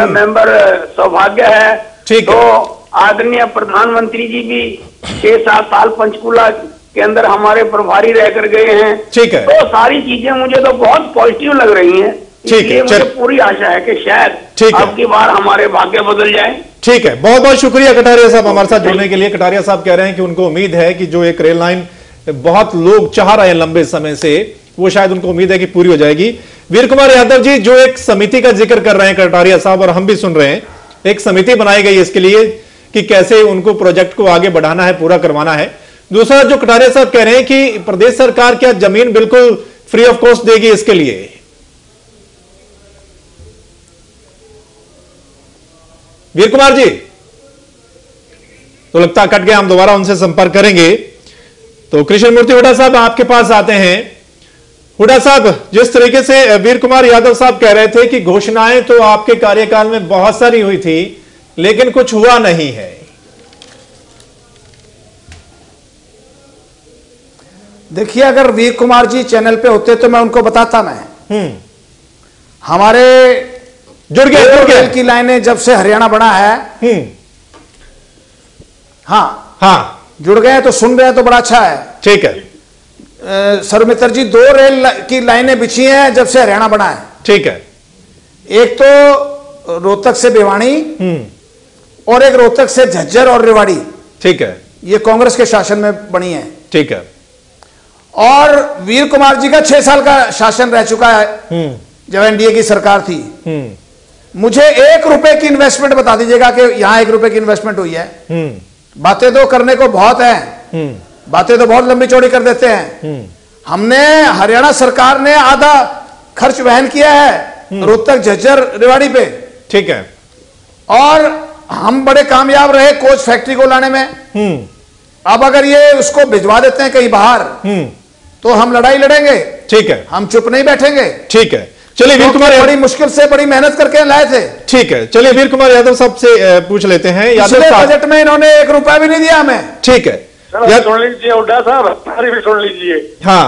[SPEAKER 7] मेंबर सौभाग्य है।
[SPEAKER 1] ठीक
[SPEAKER 7] तो
[SPEAKER 1] है।
[SPEAKER 7] आदरणीय प्रधानमंत्री जी भी 6-7 साल पंचकुला के अंदर हमारे प्रभारी रह कर गए हैं।
[SPEAKER 1] ठीक है।
[SPEAKER 7] तो सारी चीजें मुझे तो बहुत पॉजिटिव लग रही हैं। इसलिए मुझे पूरी आशा है कि शायद अब की बार हमारे भाग्य बदल जाए।
[SPEAKER 1] ठीक है, बहुत बहुत शुक्रिया कटारिया साहब हमारे साथ जुड़ने के लिए। कटारिया साहब कह रहे हैं कि उनको उम्मीद है कि जो एक रेल लाइन बहुत लोग चाह रहे हैं लंबे समय से, वो शायद उनको उम्मीद है कि पूरी हो जाएगी। वीर कुमार यादव जी, जो एक समिति का जिक्र कर रहे हैं कटारिया साहब और हम भी सुन रहे हैं, एक समिति बनाई गई इसके लिए कि कैसे उनको प्रोजेक्ट को आगे बढ़ाना है, पूरा करवाना है। दूसरा, जो कटारिया साहब कह रहे हैं कि प्रदेश सरकार क्या जमीन बिल्कुल फ्री ऑफ कॉस्ट देगी इसके लिए? वीर कुमार जी तो लगता कट गया, हम दोबारा उनसे संपर्क करेंगे। तो कृष्ण मूर्ति हुड्डा साहब आपके पास आते हैं। हुड्डा साहब, जिस तरीके से वीर कुमार यादव साहब कह रहे थे कि घोषणाएं तो आपके कार्यकाल में बहुत सारी हुई थी लेकिन कुछ हुआ नहीं है,
[SPEAKER 5] देखिए अगर वीर कुमार जी चैनल पे होते तो मैं उनको बताता। मैं हमारे
[SPEAKER 1] जुड़ गए
[SPEAKER 5] की लाइनें जब से हरियाणा बना है, हाँ जुड़ गए तो सुन रहे हैं तो बड़ा अच्छा है।
[SPEAKER 1] ठीक है।
[SPEAKER 5] सर्वमित्र जी, 2 रेल की लाइनें बिछी हैं जब से हरियाणा बना है।
[SPEAKER 1] ठीक है।
[SPEAKER 5] एक तो रोहतक से भिवानी और एक रोहतक से झज्जर और रेवाड़ी।
[SPEAKER 1] ठीक है।
[SPEAKER 5] ये कांग्रेस के शासन में बनी है।
[SPEAKER 1] ठीक है।
[SPEAKER 5] और वीर कुमार जी का 6 साल का शासन रह चुका है जब एनडीए की सरकार थी। मुझे 1 रुपए की इन्वेस्टमेंट बता दीजिएगा कि यहां 1 रुपए की इन्वेस्टमेंट हुई है। बातें तो करने को बहुत है, बातें तो बहुत लंबी चौड़ी कर देते हैं। हमने हरियाणा सरकार ने आधा खर्च वहन किया है रोहतक झज्जर रेवाड़ी पे।
[SPEAKER 1] ठीक है।
[SPEAKER 5] और हम बड़े कामयाब रहे कोच फैक्ट्री को लाने में। अब अगर ये उसको भिजवा देते हैं कहीं बाहर तो हम लड़ाई लड़ेंगे।
[SPEAKER 1] ठीक है।
[SPEAKER 5] हम चुप नहीं बैठेंगे।
[SPEAKER 1] ठीक है। चलिए वीर कुमार,
[SPEAKER 5] बड़ी मुश्किल से बड़ी मेहनत करके लाए थे।
[SPEAKER 1] ठीक है, चलिए वीर कुमार यादव साहब से पूछ लेते हैं। यादव साहब,
[SPEAKER 5] बजट में इन्होंने 1 रुपया भी नहीं दिया हमें।
[SPEAKER 1] ठीक है,
[SPEAKER 3] सुन लीजिए हुड्डा साहब, हमारी भी सुन लीजिए।
[SPEAKER 1] हाँ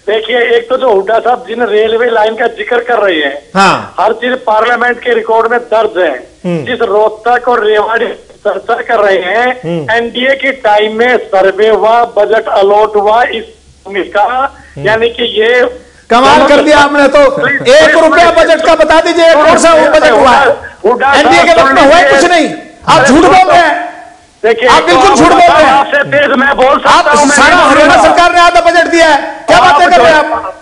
[SPEAKER 3] देखिए, एक तो जो हुड्डा साहब जिन रेलवे लाइन का जिक्र कर रहे हैं,
[SPEAKER 1] हाँ,
[SPEAKER 3] हर चीज पार्लियामेंट के रिकॉर्ड में दर्ज है। जिस रोहतक और रेवाड़ी चर्चा कर रहे हैं, एनडीए के टाइम में सर्वे हुआ, बजट अलॉट हुआ इसका, यानी कि ये
[SPEAKER 5] कमाल कर दिया आपने। तो 1 रुपया बजट का बता दीजिए, कौन सा बजट हुआ है? एनडीए के वक्त में हुआ कुछ नहीं। आप झूठ बोल रहे हैं।
[SPEAKER 3] देखिए,
[SPEAKER 5] आप बिल्कुल झूठ बोल रहे हैं।
[SPEAKER 3] आपसे तेज मैं बोल सकता हूं।
[SPEAKER 5] सारा हरियाणा सरकार ने आधा बजट दिया है, क्या बातें कर रहे हैं आप?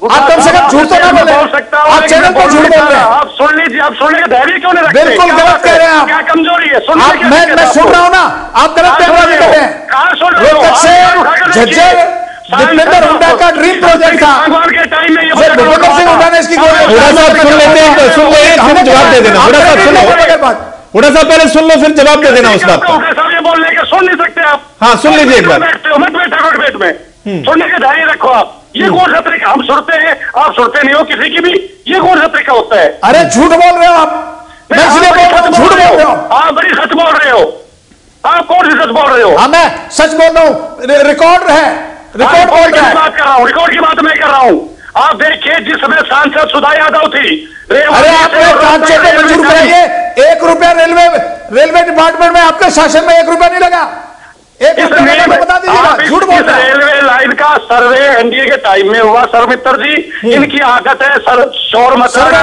[SPEAKER 5] आप कम से कम झूठ तो ना बोले। आप चैनल पर झूठ बोल रहे हैं।
[SPEAKER 3] आप सुन लीजिए, आप सुनने का धैर्य क्यों नहीं रखते?
[SPEAKER 5] बिल्कुल गलत कह रहे हैं आप।
[SPEAKER 3] क्या कमजोरी है?
[SPEAKER 5] मैं सुन रहा हूँ ना, आप गलत बयान कर रहे हैं। रोहतक से झज्जर दीपेंद्र हुड्डा का ड्रीम प्रोजेक्ट था। भूपेंद्र सिंह हुड्डा ने इसकी
[SPEAKER 1] हुड्डा साहब सुन लेते हैं, सुन लेते हैं, जवाब दे देना। हुड्डा साहब सुन लो, हुड्डा साहब पहले सुन लो फिर जवाब दे देना उस बात का।
[SPEAKER 3] ये बोलने के सुन नहीं सकते आप।
[SPEAKER 1] हाँ, सुन लीजिए एक बार।
[SPEAKER 3] मत बैठा डिबेट में, सुनने का धैर्य रखो आप। ये कौन सा तरीका? हम सुनते हैं, आप सुनते नहीं हो किसी की भी। ये कौन सा तरीका होता है?
[SPEAKER 5] अरे झूठ बोल रहे हो आप। मैं इसलिए बोल रहा हूँ, झूठ बोल रहे हो
[SPEAKER 3] आप। बड़ी सच बोल रहे हो आप। कौन सी सच बोल रहे हो?
[SPEAKER 5] हाँ, मैं सच बोल रहा हूँ। रिकॉर्ड है, रिकॉर्ड बोल रहा है।
[SPEAKER 3] बात कर रहा हूँ, रिकॉर्ड की बात मैं कर रहा हूँ। आप देखिए, जिस समय सांसद सुधा यादव थी,
[SPEAKER 5] अरे आपने कांचे को मंजूर कराइए। 1 रुपया रेलवे डिपार्टमेंट में आपके शासन में 1 रुपया नहीं लगा। 1 रुपया बता दीजिएगा, झूठ बोल रहे हैं।
[SPEAKER 3] रेलवे लाइन का सर्वे एनडीए के टाइम में हुआ। सर्वमित्र जी, इनकी आदत है सर शोर मचाना,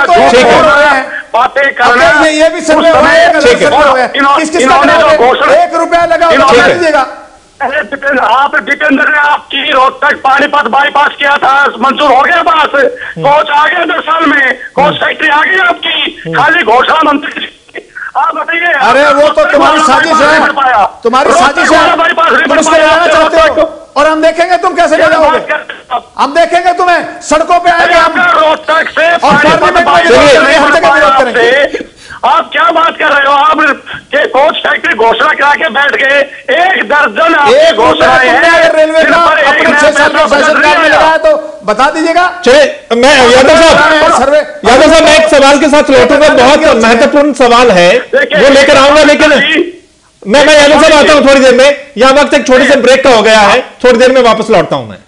[SPEAKER 3] बातें करना।
[SPEAKER 5] ये भी सर्वे हुआ है, इन्होंने जो घोषणा 1 रुपया लगा बता दीजिएगा।
[SPEAKER 3] आप दीपेंद्र ने आपकी रोहतक पानीपत बाईपास किया था, मंजूर हो गया बात। कोच आ गया 10 साल में, कोच फैक्ट्री आ गई आपकी। खाली घोषणा मंत्री आप बताइए।
[SPEAKER 5] अरे वो तो तुम्हारी साजिश है, तुम्हारी साजिश है, तुम उसको लगाना चाहते हो और हम देखेंगे तुम कैसे चले जाओगे, हम देखेंगे तुम्हें सड़कों पे आएंगे हम
[SPEAKER 3] रोहतक से
[SPEAKER 5] और पार्लियामेंट में हर जगह विरोध करेंगे।
[SPEAKER 3] आप क्या बात कर रहे हो? आप कोच फैक्ट्री घोषणा करा के बैठ गए, 1 दर्जन घोषणाएं हैं।
[SPEAKER 5] रेलवे का अपने 6 साल में शासनकाल में लगाया तो बता दीजिएगा।
[SPEAKER 1] चलिए मैं यादव साहब मैं एक सवाल के साथ लौटूंगा, बहुत महत्वपूर्ण सवाल है वो लेकर आऊंगा, लेकिन मैं यादव साहब आता हूं थोड़ी देर में। यहां वक्त एक छोटे से ब्रेक का हो गया है, थोड़ी देर में वापस लौटता हूं मैं।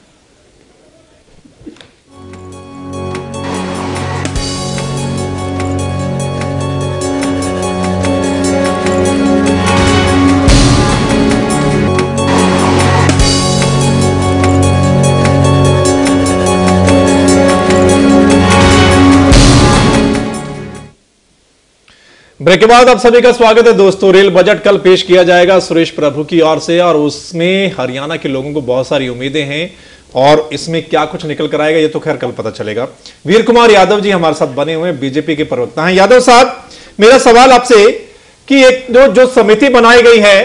[SPEAKER 1] ब्रेक के बाद आप सभी का स्वागत है दोस्तों। रेल बजट कल पेश किया जाएगा सुरेश प्रभु की ओर से, और उसमें हरियाणा के लोगों को बहुत सारी उम्मीदें हैं, और इसमें क्या कुछ निकल कर आएगा ये तो खैर कल पता चलेगा। वीर कुमार यादव जी हमारे साथ बने हुए बीजेपी के प्रवक्ता हैं। यादव साहब, मेरा सवाल आपसे कि एक जो समिति बनाई गई है,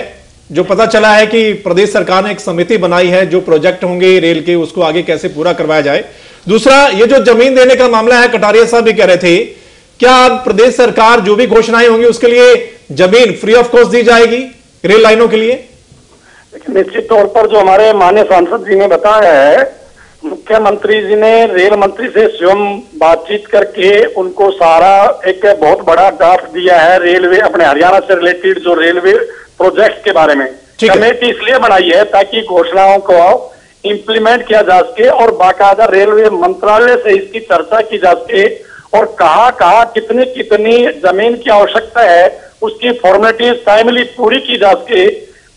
[SPEAKER 1] जो पता चला है कि प्रदेश सरकार ने एक समिति बनाई है, जो प्रोजेक्ट होंगे रेल के उसको आगे कैसे पूरा करवाया जाए। दूसरा, ये जो जमीन देने का मामला है, कटारिया साहब भी कह रहे थे, क्या प्रदेश सरकार जो भी घोषणाएं होंगी उसके लिए जमीन फ्री ऑफ कॉस्ट दी जाएगी रेल लाइनों के लिए?
[SPEAKER 3] निश्चित तौर पर जो हमारे माननीय सांसद जी ने बताया है, मुख्यमंत्री जी ने रेल मंत्री से स्वयं बातचीत करके उनको सारा एक बहुत बड़ा ड्राफ्ट दिया है रेलवे अपने हरियाणा से रिलेटेड जो रेलवे प्रोजेक्ट के बारे में। कमेटी इसलिए बनाई है ताकि घोषणाओं को इंप्लीमेंट किया जा सके और बाकायदा रेलवे मंत्रालय से इसकी चर्चा की जा सके, और कहाँ कहाँ कितनी कितनी जमीन की आवश्यकता है उसकी फॉर्मेलिटीज टाइमली पूरी की जा सके।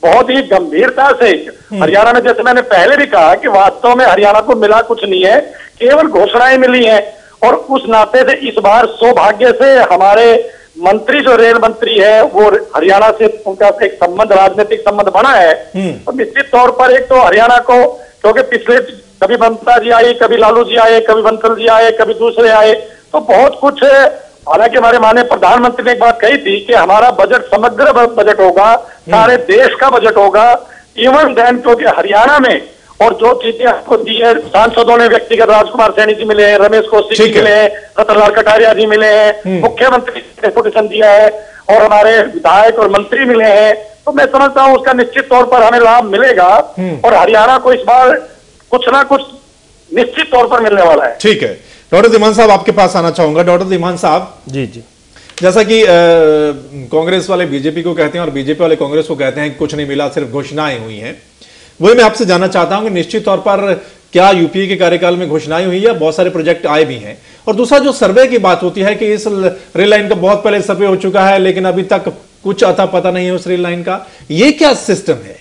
[SPEAKER 3] बहुत ही गंभीरता से हरियाणा में, जैसे मैंने पहले भी कहा कि वास्तव में हरियाणा को मिला कुछ नहीं है, केवल घोषणाएं मिली हैं। और उस नाते से इस बार सौभाग्य से हमारे मंत्री जो रेल मंत्री है वो हरियाणा से उनका एक संबंध, राजनीतिक संबंध बना है। तो निश्चित तौर पर एक तो हरियाणा को, क्योंकि पिछले कभी ममता जी आई, कभी लालू जी आए, कभी बंसल जी आए, कभी दूसरे आए, तो बहुत कुछ। हालांकि हमारे माननीय प्रधानमंत्री ने एक बात कही थी कि हमारा बजट समग्र बजट होगा, सारे देश का बजट होगा। इवन देन, क्योंकि हरियाणा में और जो चीजें आपको दी है, सांसदों ने व्यक्तिगत राजकुमार सैनी जी मिले हैं, रमेश कौशिक जी मिले हैं, रतनलाल कटारिया जी मिले हैं, मुख्यमंत्री ने डेपुटेशन दिया है, और हमारे विधायक और मंत्री मिले हैं। तो मैं समझता हूँ उसका निश्चित तौर पर हमें लाभ मिलेगा, और हरियाणा को इस बार कुछ ना कुछ निश्चित तौर पर मिलने वाला है।
[SPEAKER 1] ठीक है, डॉक्टर धीमान साहब आपके पास आना चाहूंगा। डॉक्टर धीमान साहब
[SPEAKER 4] जी,
[SPEAKER 1] जैसा कि कांग्रेस वाले बीजेपी को कहते हैं और बीजेपी वाले कांग्रेस को कहते हैं कुछ नहीं मिला, सिर्फ घोषणाएं हुई हैं, वही मैं आपसे जानना चाहता हूं कि निश्चित तौर पर क्या यूपीए के कार्यकाल में घोषणाएं हुई है, बहुत सारे प्रोजेक्ट आए भी हैं, और दूसरा जो सर्वे की बात होती है कि इस रेल लाइन का बहुत पहले सर्वे हो चुका है लेकिन अभी तक कुछ अता पता नहीं है उस रेल लाइन का, ये क्या सिस्टम है?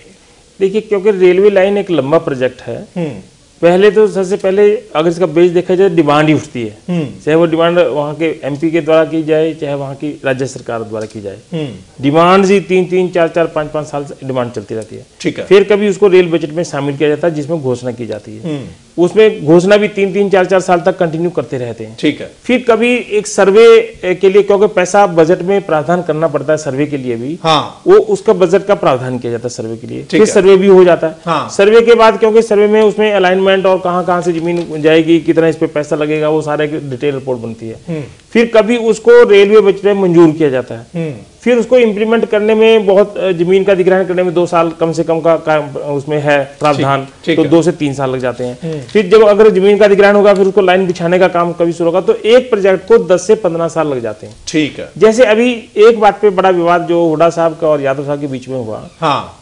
[SPEAKER 4] देखिए, क्योंकि रेलवे लाइन एक लंबा प्रोजेक्ट है, पहले तो सबसे पहले अगर इसका बेस देखा जाए डिमांड ही उठती है, चाहे वो डिमांड वहाँ के एमपी के द्वारा की जाए चाहे वहाँ की राज्य सरकार द्वारा की जाए। डिमांड ही 3-3, 4-4, 5-5 साल से डिमांड चलती रहती है।
[SPEAKER 1] ठीक है।
[SPEAKER 4] फिर कभी उसको रेल बजट में शामिल किया जाता है जिसमें घोषणा की जाती है, उसमें घोषणा भी 3-3, 4-4 साल तक कंटिन्यू करते रहते हैं।
[SPEAKER 1] ठीक है।
[SPEAKER 4] फिर कभी एक सर्वे के लिए, क्योंकि पैसा बजट में प्रावधान करना पड़ता है सर्वे के लिए भी, वो उसका बजट का प्रावधान किया जाता है सर्वे के लिए, फिर सर्वे भी हो जाता है। सर्वे के बाद क्योंकि सर्वे में उसमें अलाइनमेंट और कहाँ से जमीन जाएगी, कितना इस पे पैसा लगेगा, वो सारे डिटेल रिपोर्ट बनती है। फिर कभी उसको रेलवे बजट में मंजूर किया जाता है, फिर उसको इम्प्लीमेंट करने में बहुत, जमीन का अधिग्रहण करने में 2 साल कम से कम का उसमें है प्रावधान, तो 2 से 3 साल लग जाते हैं। फिर जब अगर जमीन का अधिग्रहण होगा फिर उसको लाइन बिछाने का काम कभी शुरू होगा, तो एक प्रोजेक्ट को 10 से 15 साल लग जाते हैं।
[SPEAKER 1] ठीक है।
[SPEAKER 4] जैसे अभी एक बात पे बड़ा विवाद जो हुडा साहब का और यादव साहब के बीच में हुआ,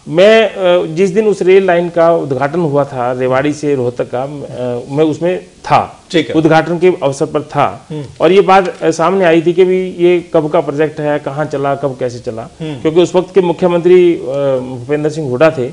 [SPEAKER 4] मैं जिस दिन उस रेल लाइन का उद्घाटन हुआ था रेवाड़ी से रोहतक का, मैं उसमें था, उद्घाटन के अवसर पर था, और ये बात सामने आई थी कि भी ये कब का प्रोजेक्ट है, कहाँ चला, कब कैसे चला, क्योंकि उस वक्त के मुख्यमंत्री भूपेंद्र सिंह हुड्डा थे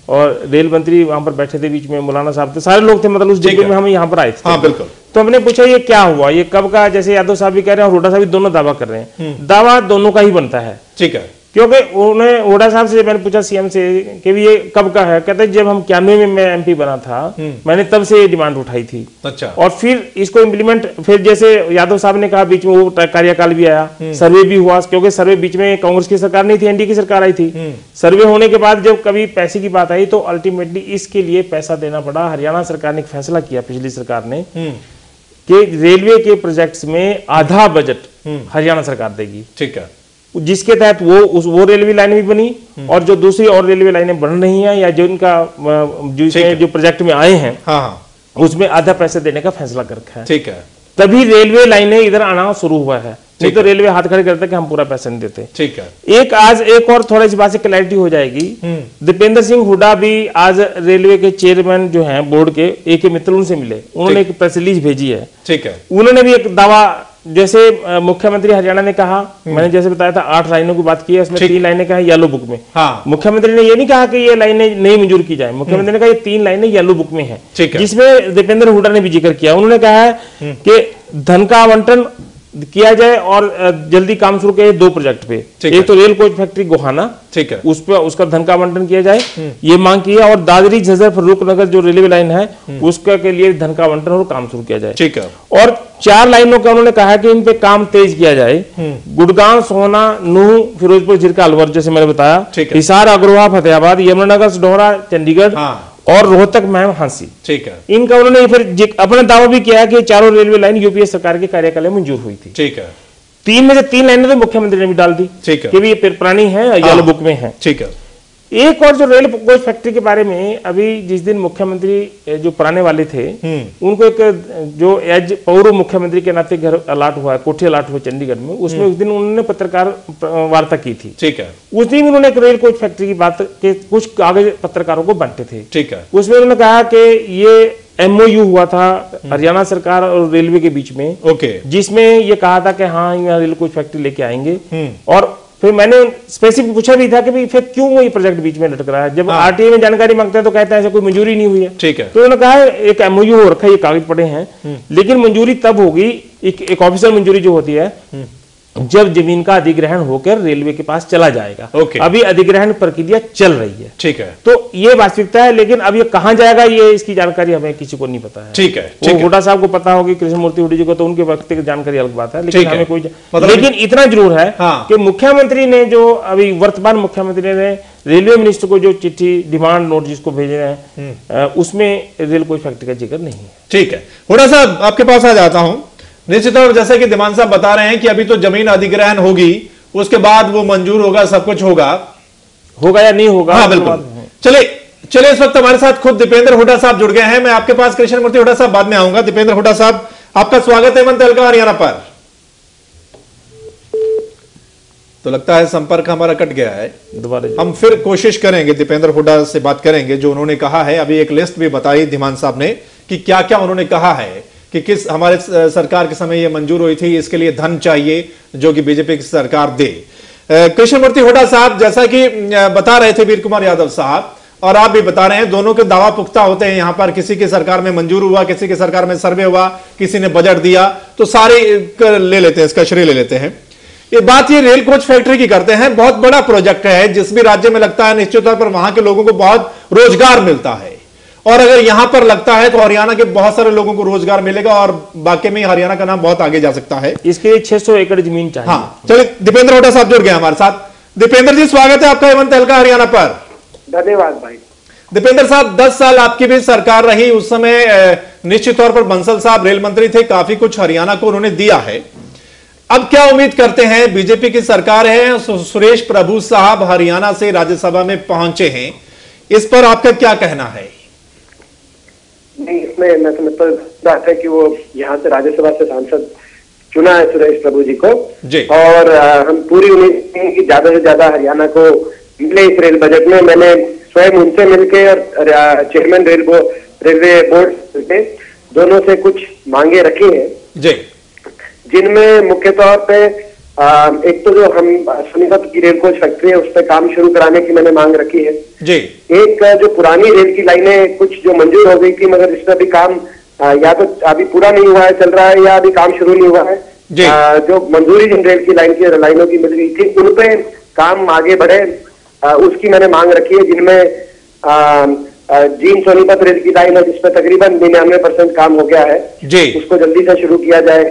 [SPEAKER 4] और रेल मंत्री वहां पर बैठे थे, बीच में मौलाना साहब थे, सारे लोग थे, मतलब उस जगह में हम यहाँ पर आए थे।
[SPEAKER 1] हाँ, बिल्कुल।
[SPEAKER 4] तो हमने पूछा ये क्या हुआ, ये कब का, जैसे यादव साहब भी कह रहे हैं और हुड्डा साहब भी दोनों दावा कर रहे हैं, दावा दोनों का ही बनता है।
[SPEAKER 1] ठीक है।
[SPEAKER 4] क्योंकि उन्हें हुड्डा साहब से मैंने पूछा सीएम से कि ये कब का है, कहते जब हम 91 में मैं एमपी बना था मैंने तब से ये डिमांड उठाई थी। अच्छा। और फिर इसको इम्प्लीमेंट, फिर जैसे यादव साहब ने कहा बीच में वो कार्यकाल भी आया, सर्वे भी हुआ, क्योंकि सर्वे बीच में कांग्रेस की सरकार नहीं थी, एनडीए की सरकार आई थी। सर्वे होने के बाद जब कभी पैसे की बात आई तो अल्टीमेटली इसके लिए पैसा देना पड़ा। हरियाणा सरकार ने एक फैसला किया, पिछली सरकार ने, कि रेलवे के प्रोजेक्ट्स में आधा बजट हरियाणा सरकार देगी। ठीक है। जिसके तहत वो रेलवे लाइन भी बनी और जो दूसरी और रेलवे लाइनें बन रही हैं या जो इनका जो प्रोजेक्ट में आए हैं, हाँ, उसमें आधा पैसे देने का फैसला कर रखा है। ठीक है। तभी रेलवे लाइनें इधर आना शुरू हुआ है, नहीं तो रेलवे हाथ खड़े करते कि हम पूरा पैसा नहीं देते। ठीक है। आज एक और थोड़ी सी बात से क्लैरिटी हो जाएगी। दीपेंद्र सिंह हुड्डा भी आज रेलवे के चेयरमैन जो हैं बोर्ड के AK मित्तल, उनसे मिले, उन्होंने एक प्रेस रिलीज भेजी है। ठीक है। उन्होंने भी एक दावा, जैसे मुख्यमंत्री हरियाणा ने कहा, मैंने जैसे बताया था 8 लाइनों की बात की है, इसमें 3 लाइनें कहा येलो बुक में। हाँ। मुख्यमंत्री ने ये नहीं कहा कि ये लाइनें नहीं मंजूर की जाए, मुख्यमंत्री ने कहा ये 3 लाइनें येलो बुक में हैं, जिसमें दीपेंद्र हुड्डा ने भी जिक्र किया। उन्होंने कहा है कि धन का आवंटन किया जाए और जल्दी काम शुरू किया 2 प्रोजेक्ट पे। एक तो रेल कोच फैक्ट्री गोहाना, ठीक है, उस पर उसका धन का आवंटन किया जाए, ये मांग की है, और दादरी झज्जर फर्रुखनगर जो रेलवे लाइन है उसका के लिए धन का आवंटन और काम शुरू किया जाए। ठीक है। और 4 लाइनों का उन्होंने कहा कि इन पे काम तेज किया जाए। गुड़गांव, सोहना, नूह, फिरोजपुर, झिरका, अलवर, जैसे मैंने बताया, हिसार, अग्रोहा, फतेहाबाद, यमुनानगर, सढौरा, चंडीगढ़ और रोहतक में हांसी। ठीक है। इनका उन्होंने फिर अपना दावा भी किया कि चारों रेलवे लाइन यूपीए सरकार के कार्यकाल में मंजूर हुई थी। ठीक है। 3 में से 3 लाइनें तो मुख्यमंत्री ने भी डाल दी कि भी ये पुरानी है, येलो बुक में है। ठीक है। एक और जो रेल कोच फैक्ट्री के बारे में अभी जिस दिन मुख्यमंत्री जो पुराने वाले थे उनको एक जो एज पूर्व मुख्यमंत्री के नाते घर अलाट हुआ, कोठी अलाट हुआ चंडीगढ़ में, उसमें उस दिन उन्होंने पत्रकार वार्ता की थी। ठीक है। उस दिन उन्होंने एक रेल कोच फैक्ट्री की बात के कुछ कागज पत्रकारों को बांटे थे। ठीक है। उसमें उन्होंने कहा कि ये MOU हुआ था हरियाणा सरकार और रेलवे के बीच में, जिसमें ये कहा था कि हाँ यहाँ रेल कोच फैक्ट्री लेके आएंगे। और फिर मैंने स्पेसिफिक पूछा भी था कि भाई फिर क्यों ये प्रोजेक्ट बीच में लटक रहा है। जब RTA में जानकारी मांगते हैं तो कहते हैं ऐसा कोई मंजूरी नहीं हुई है। ठीक है। तो उन्होंने कहा एक MOU हो रखा है, ये कागज पड़े हैं, लेकिन मंजूरी तब होगी, एक ऑफिशियल मंजूरी जो होती है जब जमीन का अधिग्रहण होकर रेलवे के पास चला जाएगा। अभी अधिग्रहण प्रक्रिया चल रही है। ठीक है। तो ये वास्तविकता है, लेकिन अब ये कहां जाएगा ये इसकी जानकारी हमें किसी को नहीं पता है। ठीक है। वो हुड्डा साहब को पता होगी, कृष्णमूर्ति हुड्डा जी को, तो उनके व्यक्तिगत जानकारी अलग बात है, लेकिन हमें कोई लेकिन इतना जरूर है कि मुख्यमंत्री ने जो अभी वर्तमान मुख्यमंत्री ने रेलवे मिनिस्टर को जो चिट्ठी डिमांड नोट जिसको भेजे हैं उसमें रेल कोच फैक्ट्री का जिक्र नहीं है। ठीक है। हुड्डा साहब आपके पास आ जाता हूं। निश्चित तौर पर जैसे कि दिमान साहब बता रहे हैं कि अभी तो जमीन अधिग्रहण होगी, उसके बाद वो मंजूर होगा, सब कुछ होगा या नहीं होगा। हाँ बिल्कुल। चलिए इस वक्त हमारे साथ खुद दीपेंद्र हुड्डा साहब जुड़ गए हैं। मैं आपके पास कृष्णमूर्ति हुड्डा साहब बाद में आऊंगा। दीपेंद्र हुड्डा साहब आपका स्वागत है मन तहलका हरियाणा पर। तो लगता है संपर्क हमारा कट गया है, दोबारा हम फिर कोशिश करेंगे, दीपेंद्र हुड्डा से बात करेंगे। जो उन्होंने कहा है, अभी एक लिस्ट भी बताई धीमान साहब ने कि क्या क्या उन्होंने कहा है कि किस हमारे सरकार के समय ये मंजूर हुई थी, इसके लिए धन चाहिए जो कि बीजेपी की सरकार दे। कृष्णमूर्ति हुड्डा साहब जैसा कि बता रहे थे वीर कुमार यादव साहब, और आप भी बता रहे हैं, दोनों के दावा पुख्ता होते हैं। यहां पर किसी की सरकार में मंजूर हुआ, किसी की सरकार में सर्वे हुआ, किसी ने बजट दिया, तो सारे ले लेते हैं, इसका श्रेय ले लेते हैं। ये बात ये रेल कोच फैक्ट्री की करते हैं, बहुत बड़ा प्रोजेक्ट है, जिस भी राज्य में लगता है निश्चित तौर पर वहां के लोगों को बहुत रोजगार मिलता है, और अगर यहां पर लगता है तो हरियाणा के बहुत सारे लोगों को रोजगार मिलेगा और वाकई में हरियाणा का नाम बहुत आगे जा सकता है। इसके लिए 600 एकड़ जमीन चाहिए। हाँ, चलिए दीपेंद्र हुड्डा साहब जुड़ गए हमारे साथ। दीपेंद्र जी स्वागत है आपका मन तहलका हरियाणा पर।
[SPEAKER 8] धन्यवाद भाई।
[SPEAKER 1] दीपेंद्र साहब 10 साल आपकी भी सरकार रही, उस समय निश्चित तौर पर बंसल साहब रेल मंत्री थे, काफी कुछ हरियाणा को उन्होंने दिया है। अब क्या उम्मीद करते हैं, बीजेपी की सरकार है, सुरेश प्रभु साहब हरियाणा से राज्यसभा में पहुंचे हैं, इस पर आपका क्या कहना है?
[SPEAKER 8] नहीं, इसमें मैं समझता बात है कि वो यहाँ से राज्यसभा से सांसद चुना है सुरेश प्रभु जी को जी। और हम पूरी उम्मीद हैं कि ज्यादा से ज्यादा हरियाणा को मिले इस रेल बजट में। मैंने स्वयं उनसे मिलकर और चेयरमैन रेलवे बोर्ड से दोनों से कुछ मांगे रखी हैं जी, जिनमें मुख्य तौर पे एक तो जो हम सोनीपत की रेल कोच फैक्ट्री है उस पर काम शुरू कराने की मैंने मांग रखी है जी। एक जो पुरानी रेल की लाइनें कुछ जो मंजूर हो गई थी मगर इस पर भी काम या तो अभी पूरा नहीं हुआ है, चल रहा है, या अभी काम शुरू नहीं हुआ है, जो मंजूरी जिन रेल की लाइनों की मिल गई थी उन पे काम आगे बढ़े उसकी मैंने मांग रखी है, जिनमें जींद सोनीपत रेल की लाइन है जिसमें तकरीबन 99% काम हो गया है जी, उसको जल्दी से शुरू किया जाए।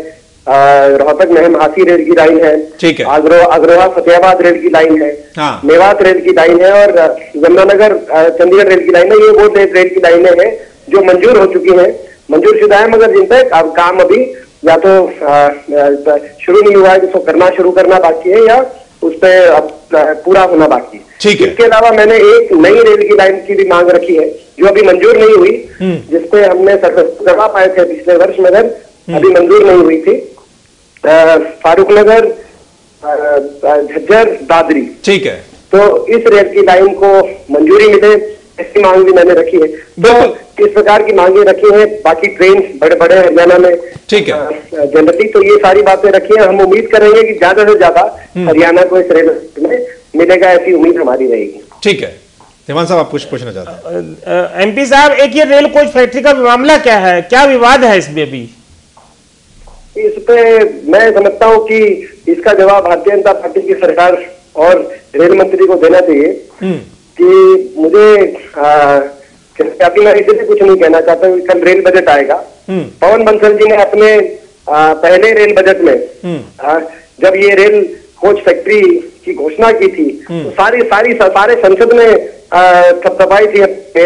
[SPEAKER 8] रोहतक महम हाथी रेल की लाइन है, ठीक है, अग्रोहा फतेहाबाद रेल की लाइन है, हाँ। मेवात रेल की लाइन है और यमुनानगर चंडीगढ़ रेल की लाइन है। ये वो रेल की लाइनें हैं जो मंजूर हो चुकी हैं, मंजूर शुदा है, मगर जिन पे काम अभी या तो शुरू नहीं हुआ है, जिसको शुरू करना बाकी है या उस पर पूरा होना बाकी है। ठीक है। इसके अलावा मैंने एक नई रेल की लाइन की भी मांग रखी है जो अभी मंजूर नहीं हुई, जिसपे हमने करवा पाए थे पिछले वर्ष, मगर अभी मंजूर नहीं हुई थी। फारूक नगर झज्जर दादरी, ठीक है, तो इस रेल की लाइन को मंजूरी मिले, ऐसी मांग भी मैंने रखी है। तो इस प्रकार की मांगे रखी हैं। बाकी ट्रेन बड़े बड़े हरियाणा में, ठीक है, जनरली तो ये सारी बातें रखी हैं। हम उम्मीद करेंगे कि ज्यादा से ज्यादा हरियाणा को इस रेल में मिलेगा, ऐसी उम्मीद हमारी रहेगी। ठीक है, देवान साहब आप कुछ पूछना चाहते हैं?
[SPEAKER 4] एमपी साहब, एक ये रेल कोच फैक्ट्री का मामला क्या है, क्या विवाद है इसमें अभी?
[SPEAKER 8] इस पे मैं समझता हूँ कि इसका जवाब भारतीय जनता पार्टी की सरकार और रेल मंत्री को देना चाहिए। कि मुझे मैं इसलिए कुछ नहीं कहना चाहता हूँ। कल रेल बजट आएगा, पवन बंसल जी ने अपने पहले रेल बजट में जब ये रेल कोच फैक्ट्री की घोषणा की थी तो सारे संसद में थपथपाई थी,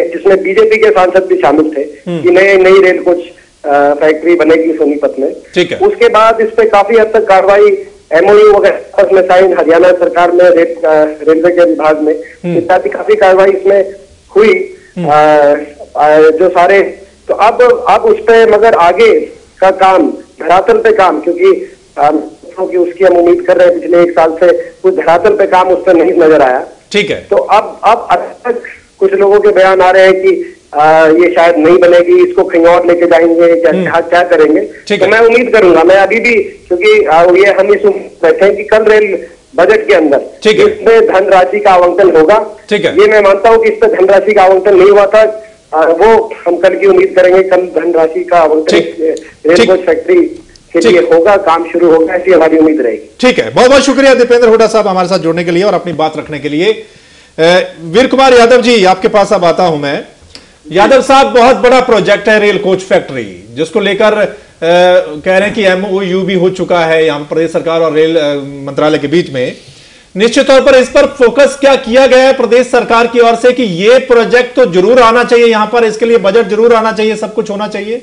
[SPEAKER 8] जिसमें बीजेपी के सांसद भी शामिल थे कि नई रेल कोच फैक्ट्री बनेगी सोनीपत में। उसके बाद इस पे काफी हद तक कार्रवाई, एमओयू वगैरह में साइन हरियाणा सरकार में रेलवे के विभाग में इत्यादि काफी कार्रवाई इसमें हुई। जो सारे तो अब उस पे मगर आगे का काम, धरातल पे काम, क्योंकि उसकी हम उम्मीद कर रहे हैं पिछले 1 साल से कुछ धरातल पे काम उस पर नहीं नजर आया। ठीक है, तो अब तक कुछ लोगों के बयान आ रहे हैं कि ये शायद नहीं बनेगी, इसको कहीं और लेके जाएंगे, क्या करेंगे। तो मैं उम्मीद करूंगा, मैं अभी भी, क्योंकि ये हम इस बैठे हैं कि कल रेल बजट के अंदर इसमें धनराशि का आवंटन होगा। ये मैं मानता हूँ कि इस पर धनराशि का आवंटन नहीं हुआ था, वो हम कल की उम्मीद करेंगे कल धनराशि का आवंटन रेल कोच फैक्ट्री के लिए होगा, काम शुरू होगा, ऐसी हमारी उम्मीद रहेगी। ठीक है, बहुत बहुत शुक्रिया दीपेंद्र हुड्डा साहब हमारे साथ जुड़ने के लिए और अपनी बात रखने के लिए। वीर कुमार यादव जी, आपके पास अब आता हूं मैं। यादव साहब, बहुत बड़ा प्रोजेक्ट है रेल कोच फैक्ट्री, जिसको लेकर कह रहे हैं कि एमओयू भी हो चुका है यहाँ प्रदेश सरकार और रेल मंत्रालय के बीच में। निश्चित तौर पर इस पर फोकस क्या किया गया है प्रदेश सरकार की ओर से कि ये प्रोजेक्ट तो जरूर आना चाहिए यहाँ पर, इसके लिए बजट जरूर आना चाहिए, सब कुछ होना चाहिए?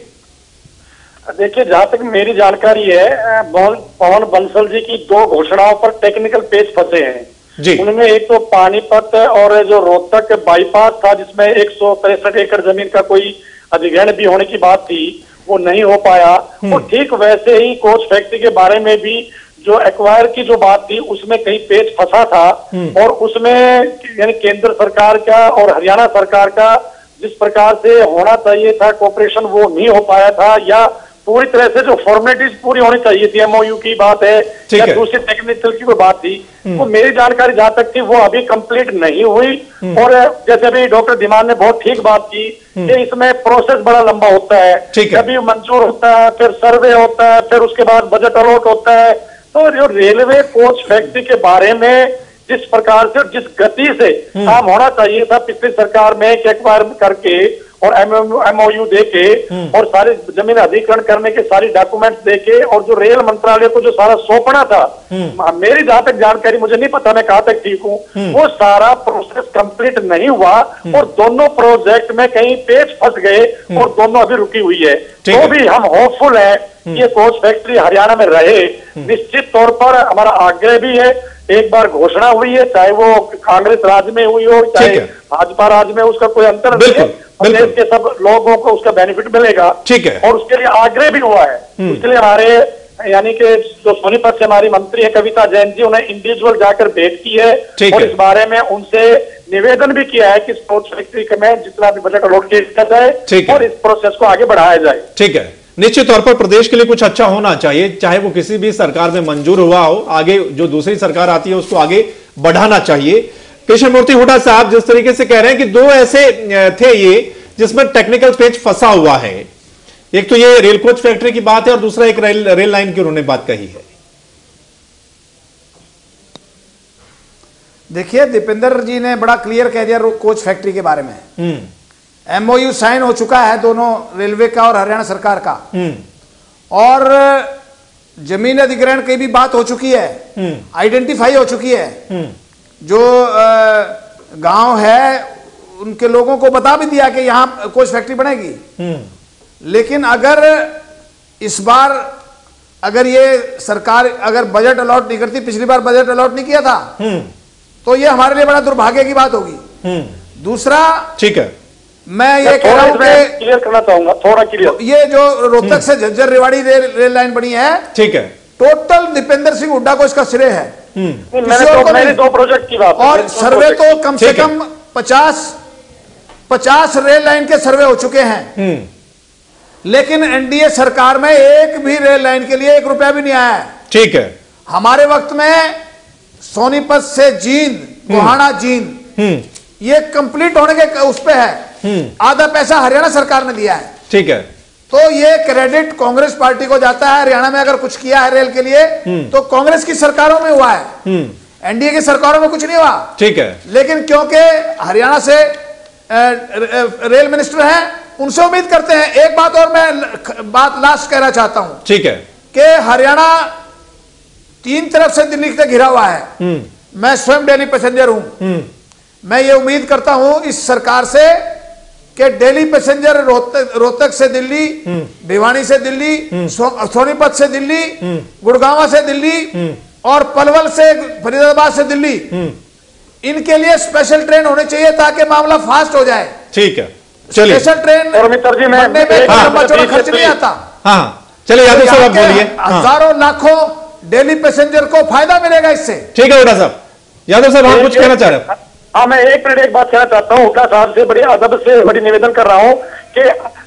[SPEAKER 3] देखिए, जहां तक मेरी जानकारी है, पवन बंसल जी की 2 घोषणाओं पर टेक्निकल पेज फंसे हैं जी। उनमें एक तो पानीपत और जो रोहतक बाईपास था, जिसमें 163 एकड़ जमीन का कोई अधिग्रहण भी होने की बात थी, वो नहीं हो पाया। और ठीक वैसे ही कोच फैक्ट्री के बारे में भी जो एक्वायर की जो बात थी, उसमें कहीं पेच फंसा था और उसमें यानी केंद्र सरकार का और हरियाणा सरकार का जिस प्रकार से होना चाहिए था कोऑपरेशन, वो नहीं हो पाया था, या पूरी तरह से जो फॉर्मेलिटीज पूरी होनी चाहिए थी, एमओयू की बात है या दूसरी टेक्निकल की कोई बात थी, वो मेरी जानकारी जहां तक थी वो अभी कंप्लीट नहीं हुई। और जैसे अभी डॉक्टर धीमान ने बहुत ठीक बात की कि इसमें प्रोसेस बड़ा लंबा होता है, कभी मंजूर होता है, फिर सर्वे होता है, फिर उसके बाद बजट अलॉट होता है। तो जो रेलवे कोच फैक्ट्री के बारे में जिस प्रकार से और जिस गति से काम होना चाहिए था पिछली सरकार में, एक्वायर करके और एमओयू देके और सारे जमीन अधिग्रहण करने के सारी डॉक्यूमेंट्स देके और जो रेल मंत्रालय को जो सारा सौंपना था, मेरी जहां तक जानकारी, मुझे नहीं पता मैं कहां तक ठीक हूँ, वो सारा प्रोसेस कंप्लीट नहीं हुआ और दोनों प्रोजेक्ट में कहीं पेच फंस गए और दोनों अभी रुकी हुई है। तो भी हम होपफुल है ये कोच फैक्ट्री हरियाणा में रहे। निश्चित तौर पर हमारा आग्रह भी है, एक बार घोषणा हुई है, चाहे वो कांग्रेस राज में हुई हो चाहे भाजपा राज में, उसका कोई अंतर नहीं है, देश के सब लोगों को उसका बेनिफिट मिलेगा। ठीक है, और उसके लिए आग्रह भी हुआ है। उसके लिए हमारे यानी कि जो सोनीपत से हमारी मंत्री है कविता जैन जी, उन्हें इंडिविजुअल जाकर भेंट की है और इस बारे में उनसे निवेदन भी किया है कि स्पोर्ट्स फैक्ट्री में जितना भी बजट अलॉट किया जाए और इस प्रोसेस को आगे बढ़ाया जाए। ठीक है, निश्चित तौर पर प्रदेश के लिए कुछ अच्छा होना चाहिए, चाहे वो किसी भी सरकार में मंजूर हुआ हो, आगे जो दूसरी सरकार आती है उसको आगे बढ़ाना चाहिए। कृष्णमूर्ति हुड्डा साहब, जिस तरीके से कह रहे हैं कि 2 ऐसे थे ये जिसमें टेक्निकल पेच फंसा हुआ है, एक तो ये रेल कोच फैक्ट्री की बात है और दूसरा एक रेल लाइन की उन्होंने बात कही है।
[SPEAKER 5] देखिए, दीपेंद्र जी ने बड़ा क्लियर कह दिया कोच फैक्ट्री के बारे में। एमओयू साइन हो चुका है दोनों, रेलवे का और हरियाणा सरकार का, और जमीन अधिग्रहण की भी बात हो चुकी है, आइडेंटिफाई हो चुकी है। जो गांव है उनके लोगों को बता भी दिया कि यहां कोच फैक्ट्री बनेगी। लेकिन अगर इस बार अगर ये सरकार अगर बजट अलॉट नहीं करती, पिछली बार बजट अलॉट नहीं किया था, तो ये हमारे लिए बड़ा दुर्भाग्य की बात होगी। दूसरा,
[SPEAKER 1] ठीक है,
[SPEAKER 5] मैं ये कह रहा हूं कि
[SPEAKER 3] क्लियर करना चाहूंगा, थोड़ा क्लियर।
[SPEAKER 5] ये जो रोहतक से झज्जर रेवाड़ी रेल लाइन बनी है,
[SPEAKER 1] ठीक है,
[SPEAKER 5] टोटल दीपेंद्र सिंह हुड्डा को इसका श्रेय है।
[SPEAKER 3] मैंने दो प्रोजेक्ट की बात,
[SPEAKER 5] और सर्वे तो कम से कम 50 रेल लाइन के सर्वे हो चुके हैं, लेकिन एनडीए सरकार में एक भी रेल लाइन के लिए 1 रुपया भी नहीं आया है।
[SPEAKER 1] ठीक है,
[SPEAKER 5] हमारे वक्त में सोनीपत से जींद, गोहाना जींद, ये कंप्लीट होने के उस पे है, आधा पैसा हरियाणा सरकार ने दिया है।
[SPEAKER 1] ठीक है,
[SPEAKER 5] तो ये क्रेडिट कांग्रेस पार्टी को जाता है। हरियाणा में अगर कुछ किया है रेल के लिए तो कांग्रेस की सरकारों में हुआ है, एनडीए की सरकारों में कुछ नहीं हुआ।
[SPEAKER 1] ठीक है,
[SPEAKER 5] लेकिन क्योंकि हरियाणा से रेल मिनिस्टर हैं, उनसे उम्मीद करते हैं। एक बात और मैं बात लास्ट कहना चाहता हूं,
[SPEAKER 1] ठीक है,
[SPEAKER 5] कि हरियाणा 3 तरफ से दिल्ली तक घिरा हुआ है। मैं स्वयं डेली पैसेंजर हूं। मैं ये उम्मीद करता हूं इस सरकार से कि डेली पैसेंजर रोहतक से दिल्ली, भिवानी से दिल्ली, सोनीपत से दिल्ली, गुड़गांव से दिल्ली और पलवल से, फरीदाबाद से दिल्ली, इनके लिए स्पेशल ट्रेन होनी चाहिए ताकि मामला फास्ट हो जाए।
[SPEAKER 1] ठीक है, चलिए,
[SPEAKER 5] स्पेशल ट्रेन बनने में लंबा चौड़ा खर्च नहीं आता।
[SPEAKER 1] हाँ, चलिए यादव साहब आप बोलिए।
[SPEAKER 5] हजारों लाखों डेली पैसेंजर को फायदा मिलेगा इससे।
[SPEAKER 1] ठीक है हुड्डा साहब, यादव साहब आप कुछ कहना चाह रहे हैं?
[SPEAKER 3] हाँ, मैं एक मिनट एक बात कहना चाहता हूँ। हुड्डा साहब से बड़ी अदब से बड़ी निवेदन कर रहा हूँ कि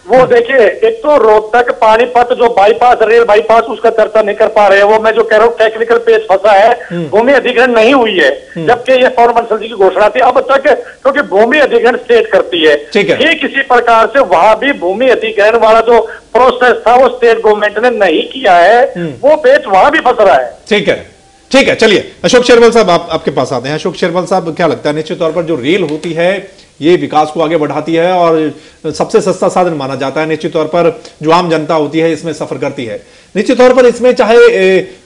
[SPEAKER 3] वो देखिए, एक तो रोहतक पानीपत जो बाईपास, रेल बाईपास, उसका चर्चा नहीं कर पा रहे हैं। वो मैं जो कह रहा हूँ टेक्निकल पेज फंसा है, भूमि अधिग्रहण नहीं हुई है, जबकि ये पवन बंसल जी की घोषणा थी अब तक, क्योंकि भूमि अधिग्रहण स्टेट करती है। ठीक इसी प्रकार से वहां भी भूमि अधिग्रहण वाला जो प्रोसेस था वो स्टेट गवर्नमेंट ने नहीं किया है, वो पेज वहां भी फंस रहा है।
[SPEAKER 1] ठीक है, ठीक है, चलिए अशोक शेरवल साहब आपके पास आते हैं। अशोक शेरवल साहब, क्या लगता है, निश्चित तौर पर जो रेल होती है ये विकास को आगे बढ़ाती है और सबसे सस्ता साधन माना जाता है। निश्चित तौर पर जो आम जनता होती है इसमें सफर करती है। निश्चित तौर पर इसमें चाहे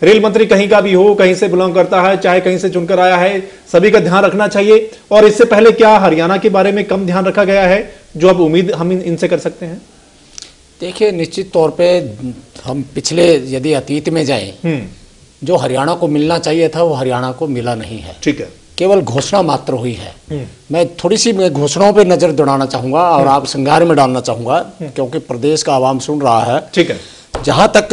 [SPEAKER 1] रेल मंत्री कहीं का भी हो, कहीं से बिलोंग करता है, चाहे कहीं से चुनकर आया है, सभी का ध्यान रखना चाहिए। और इससे पहले क्या हरियाणा के बारे में कम ध्यान रखा गया है, जो अब उम्मीद हम इनसे कर सकते हैं?
[SPEAKER 6] देखिए, निश्चित तौर पर हम पिछले यदि अतीत में जाएं, जो हरियाणा को मिलना चाहिए था वो हरियाणा को मिला नहीं है।
[SPEAKER 1] ठीक है,
[SPEAKER 6] केवल घोषणा मात्र हुई है। मैं थोड़ी सी घोषणाओं पे नजर दौड़ाना चाहूंगा और आप संगार में डालना चाहूंगा, क्योंकि प्रदेश का आवाम सुन रहा है।
[SPEAKER 1] ठीक है,
[SPEAKER 6] जहां तक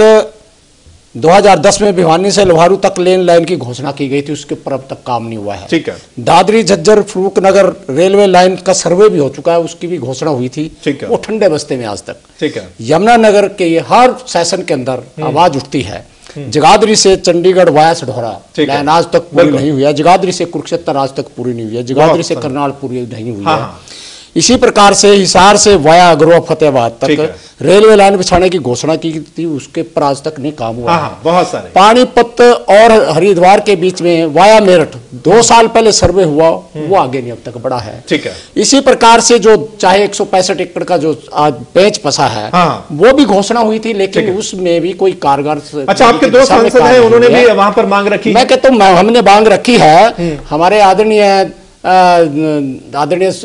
[SPEAKER 6] 2010 में भिवानी से लोहारू तक लेन लाइन की घोषणा की गई थी, उसके ऊपर अब तक काम नहीं हुआ है।
[SPEAKER 1] ठीक है,
[SPEAKER 6] दादरी झज्जर फरूखनगर रेलवे लाइन का सर्वे भी हो चुका है, उसकी भी घोषणा हुई थी, वो ठंडे बस्ते में आज तक।
[SPEAKER 1] ठीक है,
[SPEAKER 6] यमुनानगर के ये हर सेशन के अंदर आवाज उठती है। जगाधरी से चंडीगढ़ वाया सढौरा लाइन आज तक पूरी नहीं हुई है। जगाधरी से कुरुक्षेत्र आज तक पूरी नहीं हुई है। जगाधरी से करनाल पूरी नहीं हुई है। इसी प्रकार से हिसार से वाया अगरवा फतेहाबाद तक रेलवे लाइन बिछाने की घोषणा की थी, उसके पर आज तक नहीं काम हुआ।
[SPEAKER 1] बहुत सारे
[SPEAKER 6] पानीपत और हरिद्वार के बीच में वाया मेरठ 2 साल पहले सर्वे हुआ, वो आगे नहीं अब तक बढ़ा है।
[SPEAKER 1] ठीक है,
[SPEAKER 6] इसी प्रकार से जो चाहे 165 एकड़ का जो आज पेंच फंसा है, वो भी घोषणा हुई थी, लेकिन उसमें भी कोई कारगर।
[SPEAKER 1] अच्छा, आपके 2 सांसद हैं, उन्होंने भी वहां पर मांग रखी?
[SPEAKER 6] मैं कहता हूँ हमने मांग रखी है। हमारे आदरणीय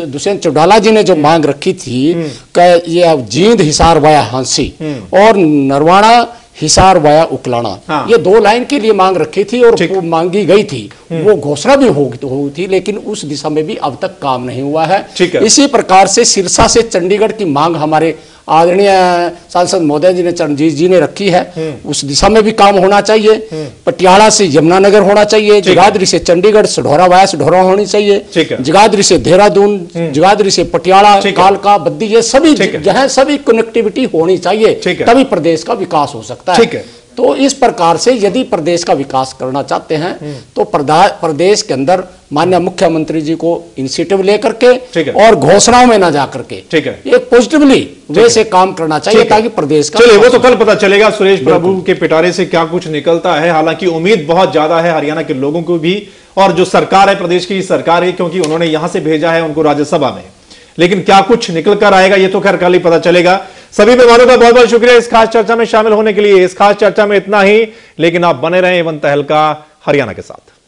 [SPEAKER 6] दुष्यंत चौटाला जी ने जो मांग रखी थी कि ये जींद हिसार वाया हांसी और नरवाना हिसार वाया उकलाना, ये 2 लाइन के लिए मांग रखी थी और वो मांगी गई थी। वो घोषणा भी हुई थी, लेकिन उस दिशा में भी अब तक काम नहीं हुआ है। इसी प्रकार से सिरसा से चंडीगढ़ की मांग हमारे आदरणीय सांसद महोदय जी ने, चरणजीत जी ने रखी है, उस दिशा में भी काम होना चाहिए। पटियाला से यमुनानगर होना चाहिए, जगाधरी से चंडीगढ़ सढौरा वाया सढौरा होनी चाहिए, जगाधरी से देहरादून, जगाधरी से पटियाला, कालका, बद्दी, ये सभी जगह सभी कनेक्टिविटी होनी चाहिए, तभी प्रदेश का विकास हो सकता है। तो इस प्रकार से यदि प्रदेश का विकास करना चाहते हैं तो प्रदेश के अंदर माननीय मुख्यमंत्री जी को इनिशिएटिव लेकर के और घोषणाओं में ना जाकर के एक पॉजिटिवली वे से काम करना चाहिए, ताकि प्रदेश का।
[SPEAKER 1] चलिए, वो तो कल पता चलेगा सुरेश प्रभु के पिटारे से क्या कुछ निकलता है। हालांकि उम्मीद बहुत ज्यादा है हरियाणा के लोगों को भी और जो सरकार है, प्रदेश की सरकार है, क्योंकि उन्होंने यहां से भेजा है उनको राज्यसभा में। लेकिन क्या कुछ निकल कर आएगा ये तो खैर कल ही पता चलेगा। सभी मेहमानों का बहुत बहुत शुक्रिया इस खास चर्चा में शामिल होने के लिए। इस खास चर्चा में इतना ही, लेकिन आप बने रहें एवं तहलका हरियाणा के साथ।